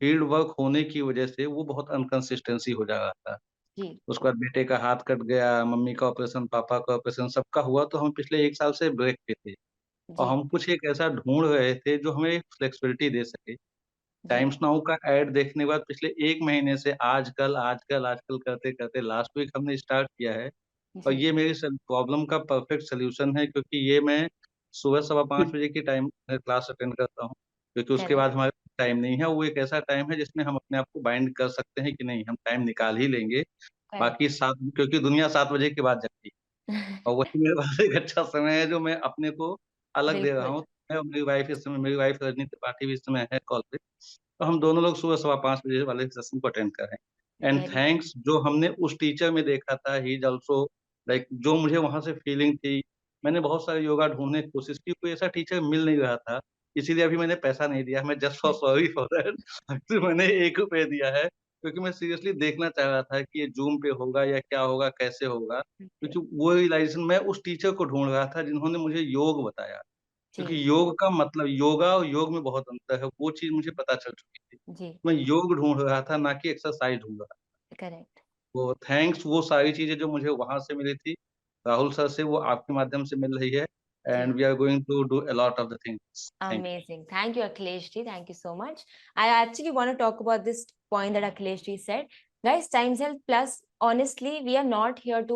फील्ड वर्क होने की वजह से वो बहुत अनकंसिस्टेंसी हो जा रहा था. जी. उसके बाद बेटे का हाथ कट गया, मम्मी का ऑपरेशन, पापा का ऑपरेशन, सबका हुआ, तो हम पिछले 1 साल से ब्रेक पे थे. और जी. हम कुछ एक ऐसा ढूँढ रहे थे जो हमें फ्लेक्सिबिलिटी दे सके. जी. टाइम्स नाउ का ऐड देखने के बाद पिछले 1 महीने से आजकल, आजकल, आजकल करते-करते लास्ट वीक हमने स्टार्ट किया है. और जी. ये मेरी प्रॉब्लम का परफेक्ट सॉल्यूशन है, क्योंकि ये मैं सुबह सवा 5 बजे की टाइम क्लास अटेंड करता हूँ, क्योंकि उसके Correct. बाद हमारे पास टाइम नहीं है. वो एक ऐसा टाइम है जिसमें हम अपने आप को बाइंड कर सकते हैं कि नहीं, हम टाइम निकाल ही लेंगे. Correct. बाकी 7, क्योंकि दुनिया 7 बजे के बाद जगती है, और वही मेरे पास एक अच्छा समय है जो मैं अपने को अलग दे रहा बिल्कुल. हूँ. मैं और मेरी वाइफ इस समय, मेरी वाइफ रजनी त्रिपाठी भी इस समय है कॉल पे. तो हम दोनों लोग सुबह सवा 5 बजे वाले सेशन को अटेंड कर रहे हैं. And Very. थैंक्स, जो हमने उस टीचर में देखा था, ही इज ऑल्सो लाइक, जो मुझे वहाँ से फीलिंग थी. मैंने बहुत सारे योगा ढूँढने की कोशिश की, कोई ऐसा टीचर मिल नहीं रहा था, इसीलिए अभी मैंने पैसा नहीं दिया. मैं just for sorry for that. तो मैंने ₹1 दिया है, क्योंकि मैं सीरियसली देखना चाह रहा था कि ये ज़ूम पे होगा या क्या होगा, कैसे होगा. क्योंकि वो रियलाइज़ेशन मैं उस टीचर को ढूँढ रहा था जिन्होंने मुझे योग बताया. क्योंकि जी. योग का मतलब, योगा और योग में बहुत अंतर है, वो चीज़ मुझे पता चल चुकी थी. जी. मैं योग ढूँढ रहा था, ना कि एक्सरसाइज़ ढूँढ रहा था. Correct. तो थैंक्स, वो सारी चीज़ें जो मुझे वहाँ से मिली थी, राहुल सर से, वो आपके माध्यम से मिल रही है. And ji. We are going to do a lot of the things. Thank you. Amazing. Thank you, Akhilesh ji. Thank you so much. I actually want to talk about this point that Akhilesh ji said. Guys, Times Health Plus, honestly, we are not here to,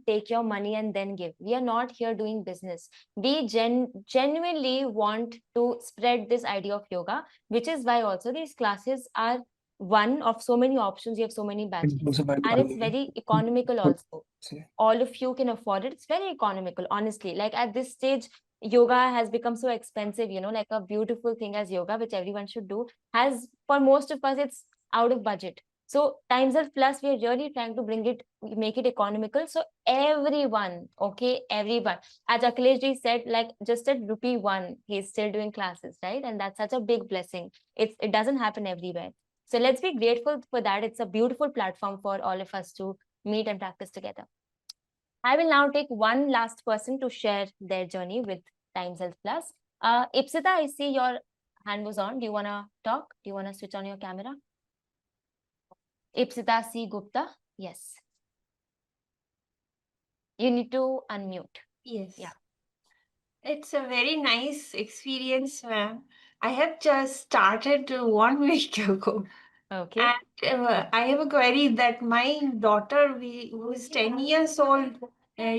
take your money and then give. We are not here doing business. We genuinely want to spread this idea of yoga, which is why also these classes are one of so many options. You have so many batches. And it's very economical also. All of you can afford it. It's very economical, honestly. Like at this stage, yoga has become so expensive, like a beautiful thing as yoga, which everyone should do, has, for most of us, it's out of budget. So Times Health Plus, we are really trying to make it economical. So everyone, okay, everyone, as Akhilesh ji said, like just at ₹1, he's still doing classes, right? And that's such a big blessing. It doesn't happen everywhere. So let's be grateful for that. It's a beautiful platform for all of us to meet and practice together. I will now take one last person to share their journey with Times Health Plus. Ipsita, I see your hand was on. Do you want to talk? Do you want to switch on your camera? Ipsita C. Gupta. Yes. You need to unmute. Yes. Yeah. It's a very nice experience, ma'am. I have just started 1 week ago. Okay. And I have a query that my daughter, who is 10 years old,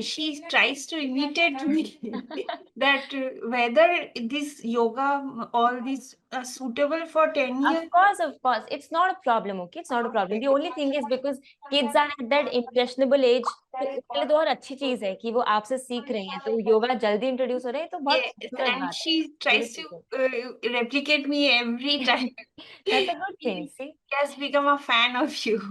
she tries to imitate me that whether this yoga, all this are suitable for 10 years. Of course. It's not a problem, okay? It's not a problem. The only thing is because kids are at that impressionable age, तो उसके लिए तो और अच्छी चीज है कि वो आपसे सीख रही हैं, तो योगा जल्दी इंट्रोड्यूस हो रहे हैं, तो बहुत Yes, खूबसूरत and बात है. she tries to replicate me every time. That's a good thing, see? She has become a fan of you.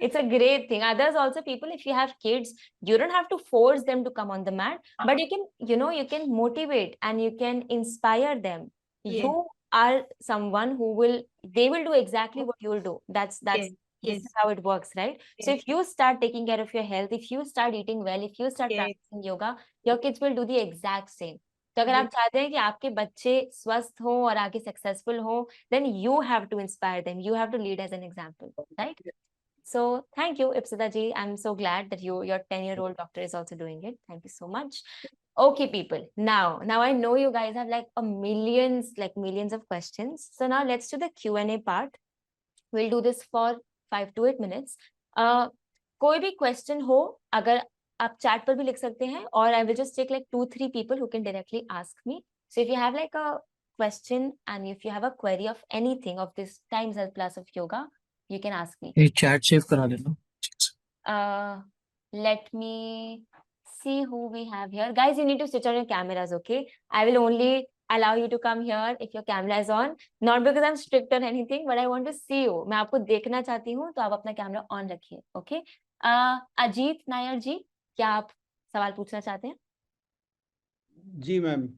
It's a great thing. Others also, people, if you have kids, you don't have to force them to come on the mat, but you can, you can motivate and you can inspire them. Yes. You are someone they will do exactly what you'll do. That's Yes. this Yes. is how it works, right? So Yes. if you start taking care of your health, if you start eating well, if you start Yes. practicing yoga, your kids will do the exact same. तो अगर आप Yes. चाहते हैं कि आपके बच्चे स्वस्थ हो और आगे सक्सेसफुल हो, then you have to inspire them. You have to lead as an example, right? So thank you, Ipsita ji. I'm so glad that your 10-year-old doctor is also doing it. Thank you so much. Okay, people. Now I know you guys have like millions of questions. So now let's do the Q&A part. We'll do this for 5 to 8 minutes. कोई भी question हो, अगर आप chat पर भी लिख सकते हैं, or I will just take like 2-3 people who can directly ask me. So if you have like a question and if you have a query of anything of this Times Health Plus of yoga, you can ask me. ये chat save करा देना. Let me see who we have here. Guys, you need to switch on your cameras, okay? I will only allow you to come here if your camera is on. Not because I'm strict on anything, but I want to see you. मैं आपको देखना चाहती हूँ, तो आप अपना camera on रखिए, okay? Ajit Nair जी, क्या आप सवाल पूछना चाहते हैं? जी ma'am.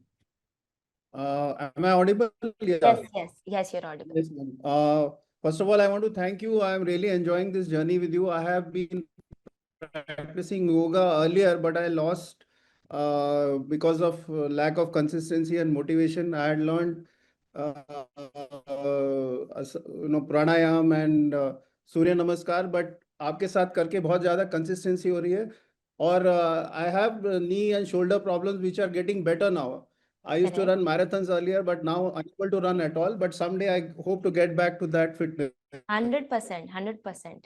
Am I audible? Yeah. Yes, you're audible. Yes, ma'am. First of all, I want to thank you. I am really enjoying this journey with you. I have been practicing yoga earlier, but I lost because of lack of consistency and motivation. I had learned pranayam and Surya Namaskar, but आपके साथ करके बहुत ज़्यादा consistency हो रही है. और I have knee and shoulder problems which are getting better now. I used to run marathons earlier, but now unable to run at all. But someday I hope to get back to that fitness. 100%.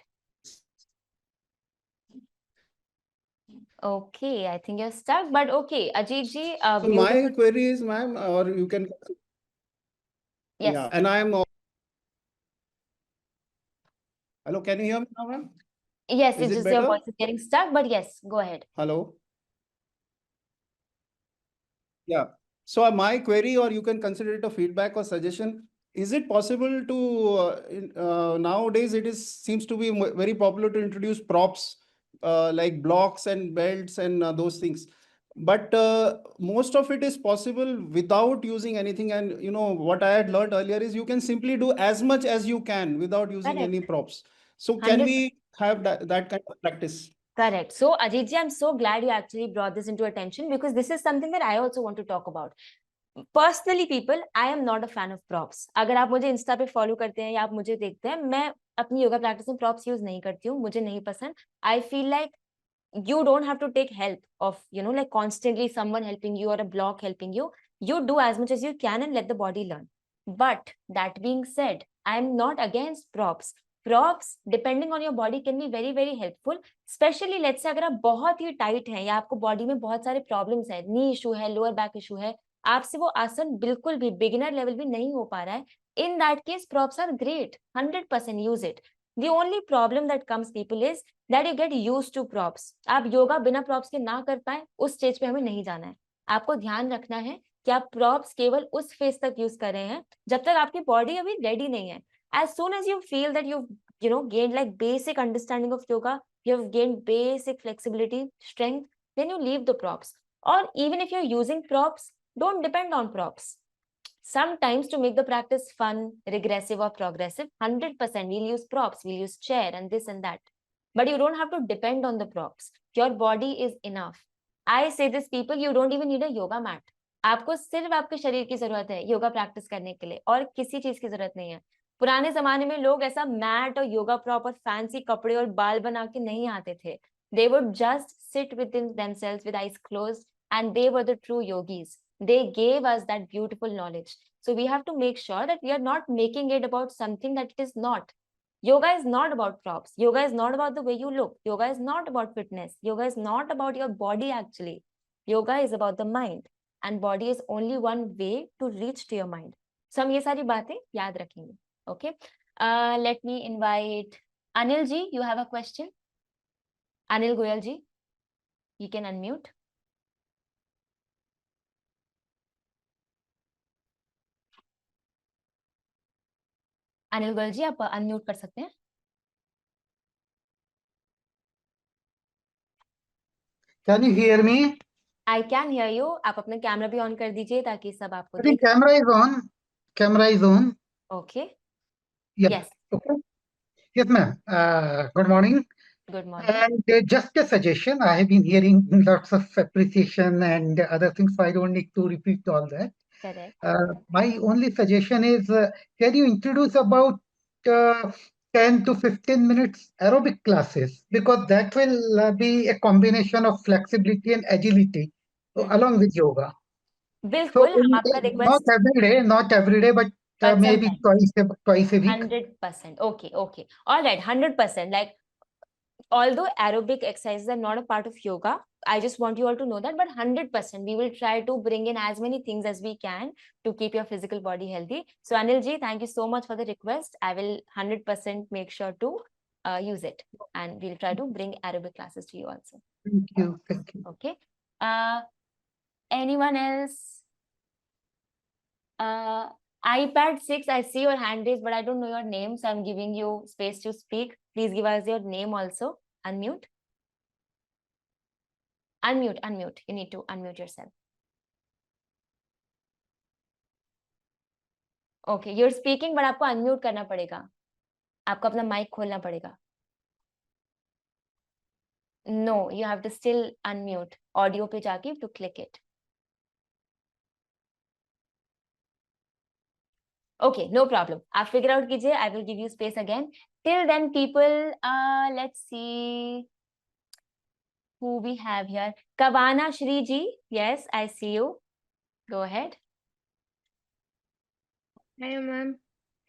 Okay, I think you're stuck, but okay, Ajit ji. So my query is, ma'am, or you can. Yes. Yeah, and I'm. Hello, can you hear me now, ma'am? Yes, Is it's it just your better? voice is getting stuck, but yes, go ahead. Hello. Yeah. So my query, or you can consider it a feedback or suggestion. Is it possible to nowadays seems to be very popular to introduce props like blocks and belts and those things, but most of it is possible without using anything. And what I had learned earlier is you can simply do as much as you can without using any props. So can 100%. we have that kind of practice? Correct. So Ajit ji, I'm so glad you actually brought this into attention because this is something that I also want to talk about. Personally, people, I am not a fan of props. अगर आप मुझे Insta पे follow करते हैं या आप मुझे देखते हैं, मैं अपनी योगा प्रैक्टिस में प्रॉप्स यूज नहीं करती हूँ, मुझे नहीं पसंद. I feel like you don't have to take help of like constantly someone helping you or a block helping you. You do as much as you can and let the body learn. But that being said, I'm not against props. Props depending on your body can be very very helpful. Especially let's say अगर आप बहुत ही tight हैं या आपको body में बहुत सारे problems है, नी इशू है, लोअर बैक इशू है, आपसे वो आसन बिल्कुल भी बिगिनर लेवल भी नहीं हो पा रहा है, in that case props are great. 100% use it. The only problem that comes people is that you get used to props. आप योगा बिना props के ना कर पाए, उस स्टेज पे हमें नहीं जाना है. आपको ध्यान रखना है कि आप props केवल उस फेज तक यूज कर रहे हैं जब तक आपकी बॉडी अभी रेडी नहीं है. As soon as you feel that you've gained like basic understanding of yoga, you have gained basic flexibility, strength, then you leave the props. Or even if you're using props, don't depend on props. Sometimes to make the practice fun, regressive or progressive, 100% we'll use props, we'll use chair and this and that. But you don't have to depend on the props. Your body is enough. I say this, people, you don't even need a yoga mat. आपको सिर्फ आपके शरीर की जरूरत है yoga practice करने के लिए, और किसी चीज की जरूरत नहीं है. पुराने जमाने में लोग ऐसा मैट और योगा प्रॉप और फैंसी कपड़े और बाल बना के नहीं आते थे. They would just sit within themselves with eyes closed and they were the true yogis. They gave us that beautiful knowledge. So we have to make sure that we are not making it about something that it is not. Yoga is not about props. Yoga is not about the way you look. Yoga is not about fitness. Yoga is not about your body actually. Yoga is about the mind, and body is only one way to reach to your mind. So हम ये सारी बातें याद रखेंगे. Okay. Let me invite Anil ji. You have a question? Anil Goyal ji, you can unmute. Anil Goyal जी, आप unmute कर सकते हैं. Can you hear me? I can hear you. आप अपना कैमरा भी ऑन कर दीजिए ताकि सब आपको I think देख. camera is on. Camera is on. Okay. Yeah. Yes. Okay. Yes, ma'am. Good morning. Good morning. And just a suggestion. I have been hearing lots of appreciation and other things, so I don't need to repeat all that. Correct. My only suggestion is, can you introduce about 10 to 15 minutes aerobic classes? Because that will be a combination of flexibility and agility along with yoga. So बिल्कुल, हम आपका not request every day, but maybe sometimes. twice a week. 100%. Okay, okay. All right, 100%. Like, although aerobic exercises are not a part of yoga, I just want you all to know that, but 100%, we will try to bring in as many things as we can to keep your physical body healthy. So Anil ji, thank you so much for the request. I will 100% make sure to use it, and we'll try to bring aerobic classes to you also. Thank you. Thank you. Okay. Anyone else? iPad 6, I see your hand raised, but I don't know your name, so I'm giving you space to speak. Please give us your name also. Unmute. Unmute, unmute. You need to unmute yourself. Okay, you're speaking, but आपको unmute करना पड़ेगा. आपको अपना mic खोलना पड़ेगा. No, you have to still unmute. Audio पे जाके you have to click it. Okay, no problem. आप figure out कीजिए. I will give you space again. Till then, people, let's see who we have here. Kavana Shri ji. Yes, I see you. Go ahead. Hi, ma'am.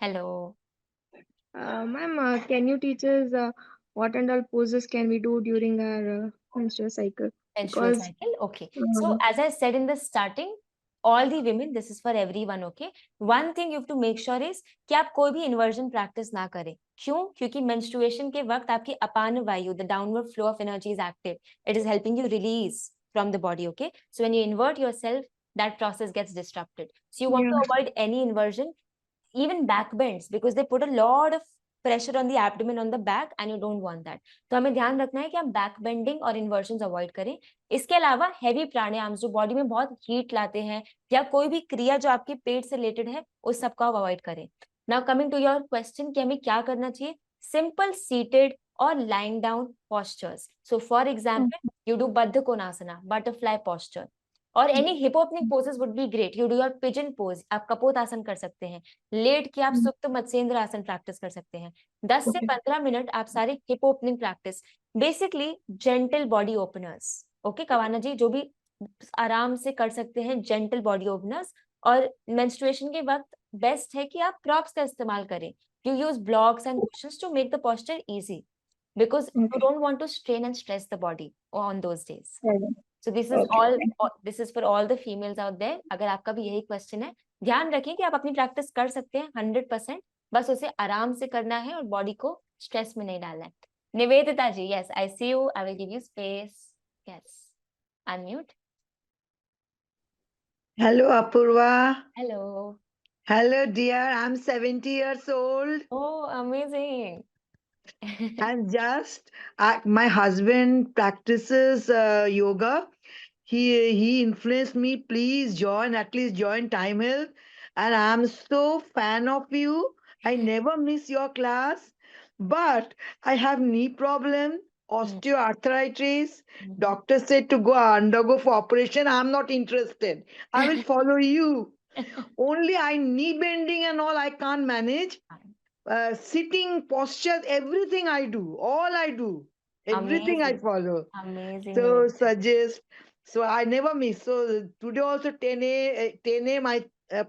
Hello. Ma'am, can you teach us what and all poses can we do during our menstrual cycle? Menstrual cycle. Okay. So as I said in the starting, all the women, this is for everyone. Okay. One thing you have to make sure is कि आप कोई भी inversion practice ना करें. क्यों? क्योंकि menstruation के वक्त आपकी अपान वायु, the downward flow of energy is active. It is helping you release from the body. Okay. So when you invert yourself, that process gets disrupted. So you want to avoid any inversion, even back bends, because they put a lot of pressure on the abdomen, on the back, and you don't want that. तो हमें ध्यान रखना है कि हम back bending और इन्वर्शंस avoid करें. इसके अलावा हैवी प्राणायाम जो बॉडी में बहुत हीट लाते हैं, या कोई भी क्रिया जो आपके पेट से रिलेटेड है, उस सबको आप अवॉइड करें. Now coming to your question कि हमें क्या करना चाहिए. सिंपल सीटेड और lying down postures. So for example, you do Baddha Konasana, butterfly posture. और any hip opening poses would be great. You do your pigeon pose. आप कपोत आसन कर सकते हैं. लेट के आप सुप्त मत्स्येंद्र आसन प्रैक्टिस कर सकते हैं. 10 से 15 मिनट आप सारे hip opening practice, basically gentle body openers. Okay Kavana ji, जो भी आराम से कर सकते हैं जेंटल बॉडी ओपनर्स. और मेंस्ट्रुएशन के वक्त बेस्ट है कि आप प्रॉप्स का इस्तेमाल करें. You use blocks and cushions to make the posture easy, because you don't want to strain and stress the body on those days. So this is this is for all the females out there. अगर आपका भी यही question है, ध्यान रखें कि आप अपनी प्रैक्टिस कर सकते हैं 100%. बस उसे आराम से करना है और बॉडी को स्ट्रेस में नहीं डालना है. निवेदिता जी, yes, I see you. I will give you space. Yes, unmute. Hello, Apurva. Hello. Hello, dear. I'm 70 years old. Oh, amazing. And just my husband practices yoga. He influenced me. Please join, at least join Time Health. And I'm so fan of you. I never miss your class. But I have knee problem, osteoarthritis. Doctor said to go undergo for operation. I'm not interested. I will follow you. Only I knee bending and all I can't manage. Sitting postures, everything I do, all I do, everything I Amazing. follow. Amazing. So suggest. So I never miss. So today also 10 a.m. I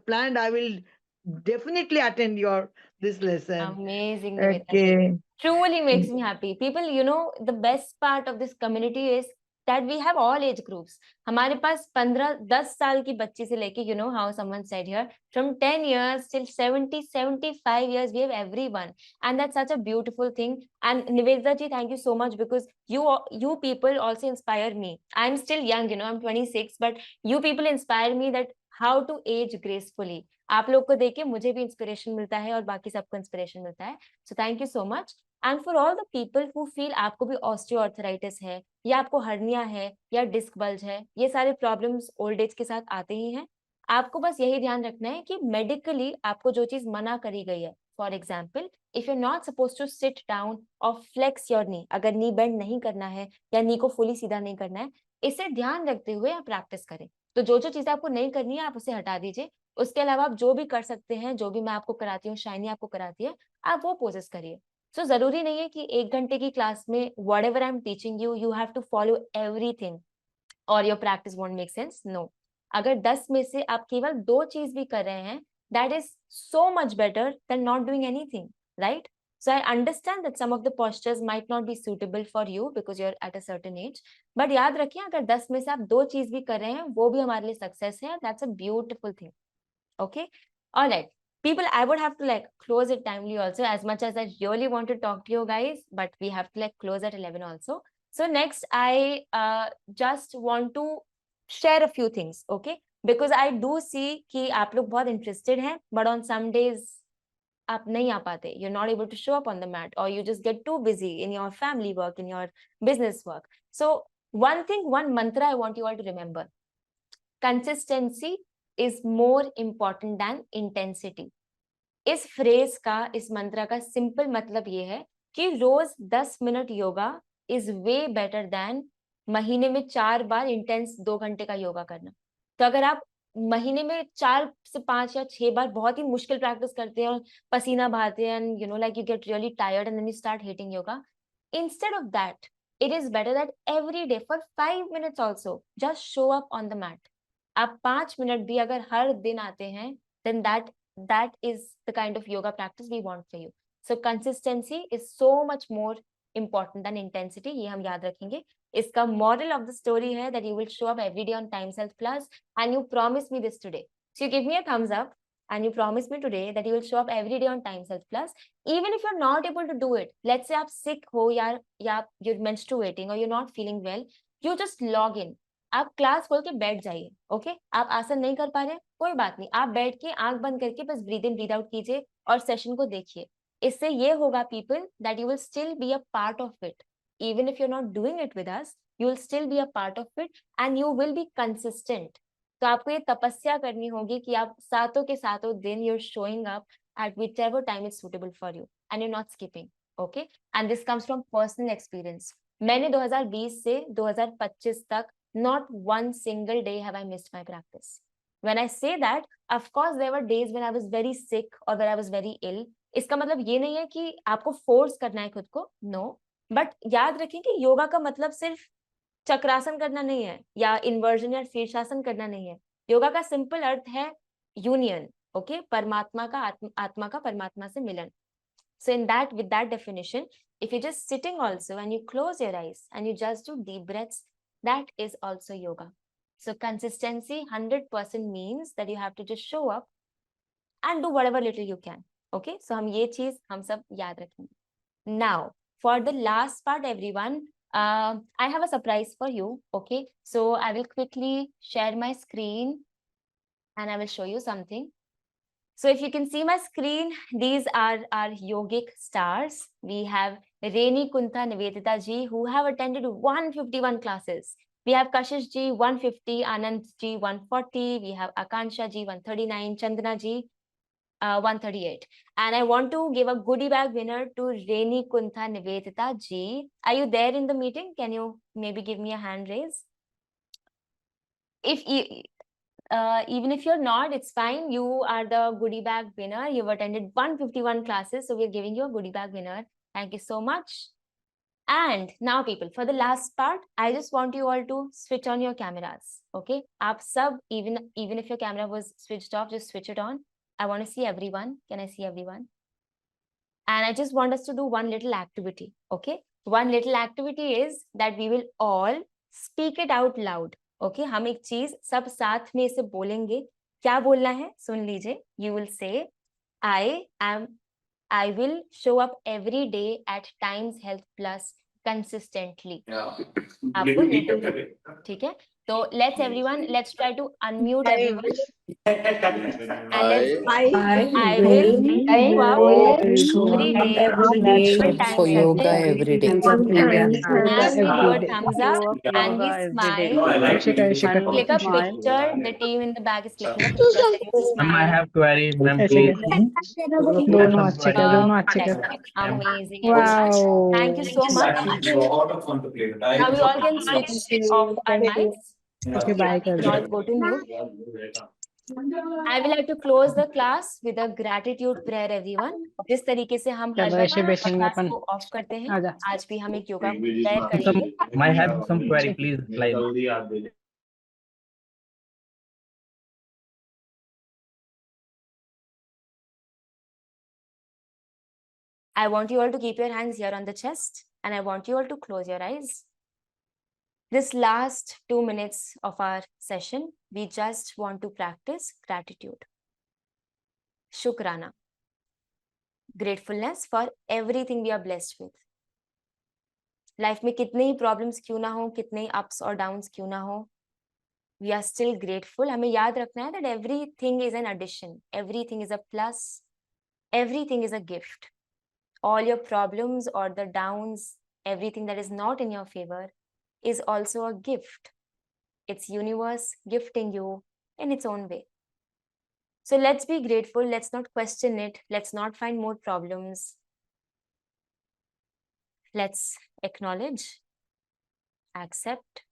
planned I will definitely attend your this lesson. Amazing, Niveta. Okay. Truly makes me happy. People, you know, the best part of this community is that we have all age groups. हमारे पास 15-10 साल की बच्ची से लेके, you know how someone said here, from 10 years till 70-75 years, we have everyone. And that's such a beautiful thing. And Nivedita ji, thank you so much, because you people also inspire me. I'm still young, you know, I'm 26, but you people inspire me that how to age gracefully. आप लोग को देख के मुझे भी inspiration मिलता है और बाकी सबको इंस्पिरेशन मिलता है. So thank you so much. And for all the people who feel आपको भी ऑस्टियोआर्थराइटिस है, या आपको हर्निया है, या डिस्क बल्ज है, ये सारे प्रॉब्लम्स ओल्ड एज के साथ आते ही हैं. आपको बस यही ध्यान रखना है कि मेडिकली आपको जो चीज मना करी गई है, for example if you not suppose to sit down और फ्लेक्स योर नी, अगर नी बेंड नहीं करना है या नी को फुली सीधा नहीं करना है, इसे ध्यान रखते हुए आप प्रैक्टिस करें. तो जो चीजें आपको नहीं करनी है आप उसे हटा दीजिए. उसके अलावा आप जो भी कर सकते हैं, जो भी मैं आपको कराती हूँ, शाइनी आपको कराती है, आप वो पोजेस करिए. सो जरूरी नहीं है कि 1 घंटे की क्लास में whatever I am teaching you, you have to follow everything और your practice won't make sense. No, अगर 10 में से आप केवल 2 चीज भी कर रहे हैं, that is so much better than not doing anything, right? So I understand that some of the postures might not be suitable for you because you're at a certain age. But याद रखिए, अगर 10 में से आप 2 चीज भी कर रहे हैं, वो भी हमारे लिए सक्सेस है. That's a beautiful thing. Okay, all right, people, I would have to like close it timely also, as much as I really want to talk to you guys, but we have to like close at 11 also. So next I just want to share a few things, okay, because I do see कि आप लोग बहुत interested हैं, but on some days आप नहीं आ पाते, you're not able to show up on the mat, or you just get too busy in your family work, in your business work. So one thing, one mantra I want you all to remember: consistency is more important than intensity. इस phrase का, इस मंत्र का simple मतलब ये है कि रोज 10 minute yoga is way better than महीने में 4 बार इंटेंस 2 घंटे का योगा करना. तो अगर आप महीने में 4 से 5 या 6 बार बहुत ही मुश्किल प्रैक्टिस करते हैं और पसीना बहाते हैं, and you know like you get really tired and then you start hating yoga, instead of that, it is better that every day for 5 minutes also just show up on the mat. आप 5 minute भी अगर हर दिन आते हैं, then that is the kind of yoga practice we want for you. So consistency is so much more important than intensity. ये हम याद रखेंगे. इसका moral of the story है that you will show up every day on Times Health Plus, and you promise me this today. So you give me a thumbs up and you promise me today that you will show up every day on Times Health Plus, even if you're not able to do it. Let's say आप sick हो या you're menstruating or you're not feeling well, you just log in. आप class खोल के बैठ जाइए. Okay, आप आसन नहीं कर पा रहे, कोई बात नहीं, आप बैठ के आंख बंद करके बस ब्रीद इन ब्रीद आउट कीजिए और सेशन को देखिए. इससे ये होगा people that you will still be a part of it. Even if you are not doing it with us, you will still be a part of it and you will be consistent. तो आपको ये तपस्या करनी होगी कि आप सातों के सातों दिन you're showing up at whichever time is suitable for you and you're not skipping. Okay, and this comes from personal experience. मैंने 2020 से 2025 तक not one single day have I missed my practice. When I say that, of course there were days when I was very sick or when I was very ill. इसका मतलब ये नहीं है कि आपको फोर्स करना है खुद को, no. बट याद रखें कि योगा का मतलब सिर्फ चक्रासन करना नहीं है या इन्वर्जन या शीर्षासन करना नहीं है. योगा का सिंपल अर्थ है यूनियन. ओके, परमात्मा का आत्मा का परमात्मा से मिलन. So in that, with that definition, if you're just sitting also and you close your eyes and you just do deep breaths, that is also yoga. So consistency 100% means that you have to just show up and do whatever little you can. Okay, so हम ये चीज हम सब याद रखेंगे. Now for the last part, everyone, I have a surprise for you. Okay, so I will quickly share my screen and I will show you something. So if you can see my screen, these are our yogic stars. We have Reni Kuntha Nivedita ji, who have attended 151 classes. We have Kashish ji 150, Anand ji 140, we have Akansha ji 139, Chandana ji 138. And I want to give a goodie bag winner to Reni Kuntha Nivedita ji. Are you there in the meeting? Can you maybe give me a hand raise? If you even if you're not, it's fine. You are the goodie bag winner. You've attended 151 classes, so we're giving you a goodie bag winner. Thank you so much. And now people, for the last part, I just want you all to switch on your cameras. Okay, aap sab, even if your camera was switched off, just switch it on. I want to see everyone. Can I see everyone? And I just want us to do one little activity. Okay. One little activity is that we will all speak it out loud. Okay. हम एक चीज सब साथ में इसे बोलेंगे. क्या बोलना है? सुन लीजिए. You will say, I will show up every day at Times Health Plus consistently. आपको ये बोलना है. ठीक है. So let's try to unmute everyone. And I will show up every day at Times for Health yoga Plus. every day. And we do a thumbs up and we smile. Click a picture. The team in the back is clicking a picture saying Ma'am, I smile. have query, ma'am, please. दोनों अच्छे कर, दोनों अच्छे कर. Fantastic. Amazing. Everyone. Thank you so much. Now we all can switch off our mics. Okay, bye कर We all go to mute. I will have to close the class with a gratitude prayer, everyone. जिस तरीके से हम हर चलो बार ऐसे बैठेंगे class अपन. को of करते हैं, आजा. आज भी हम एक योगा प्रेयर करेंगे. I have some query, please. Live. I want you all to keep your hands here on the chest, and I want you all to close your eyes. This last 2 minutes of our session, we just want to practice gratitude. Shukrana. Gratefulness for everything we are blessed with. Life में कितने ही problems क्यों ना हो, कितने ही ups और downs क्यों ना हो, we are still grateful. हमें याद रखना है that everything is an addition, everything is a plus, everything is a gift. All your problems or the downs, everything that is not in your favor is also a gift. It's universe gifting you in its own way. So let's be grateful. Let's not question it. Let's not find more problems. Let's acknowledge, accept,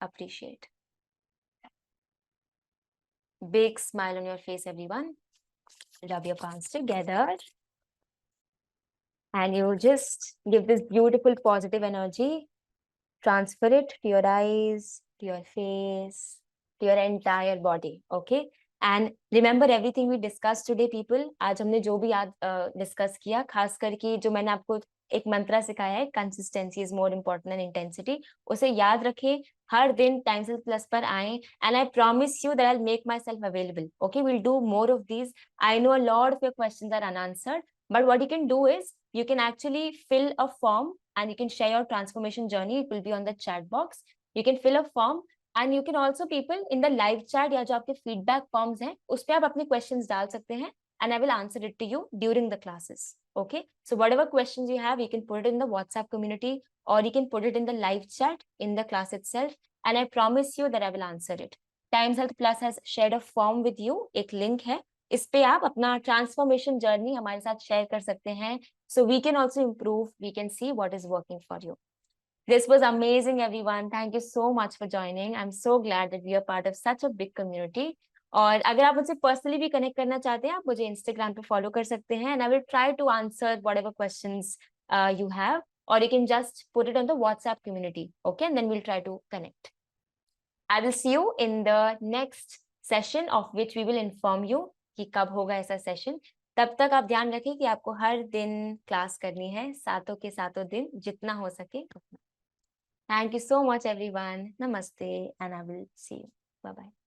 appreciate. Big smile on your face, everyone. Rub your palms together. And you just give this beautiful positive energy. Transfer it to your eyes, to your face, to your entire body. Okay? And remember everything we discussed today, people. आज हमने जो भी याद discuss किया, खास करके जो मैंने आपको एक मंत्रा सिखाया है, consistency is more important than intensity. उसे याद रखें, हर दिन Times Health Plus पर आएं, and I promise you that I'll make myself available. Okay, we'll do more of these. I know a lot of your questions are unanswered, but what you can do is you can actually fill a form and you can share your transformation journey. It will be on the chat box. You can fill a form. And you can also, people, in the live chat या जो आपके feedback forms हैं, उस पे आप अपने questions डाल सकते हैं, and I will answer it to you during the classes. Okay? So whatever questions you have, you can put it in the WhatsApp community, or you can put it in the live chat in the class itself, and I promise you that I will answer it. Times Health Plus has shared a form with you. एक link है. इस पे आप अपना transformation journey हमारे साथ share कर सकते हैं. So we can also improve. We can see what is working for you. This was amazing, everyone. Thank you so much for joining. I'm so glad that we are part of such a big community. और अगर आप मुझसे personally भी connect करना चाहते हैं, आप मुझे इंस्टाग्राम पे फॉलो कर सकते हैं, and I will try to answer whatever questions you have, or you can just put it on the WhatsApp community, okay? And then we'll try to connect. I will see you in the next session, of which we will inform you कि कब होगा ऐसा session. तब तक आप ध्यान रखें कि आपको हर दिन क्लास करनी है, सातों के सातों दिन, जितना हो सके उतना. Thank you so much, everyone. Namaste, and I will see you. Bye-bye.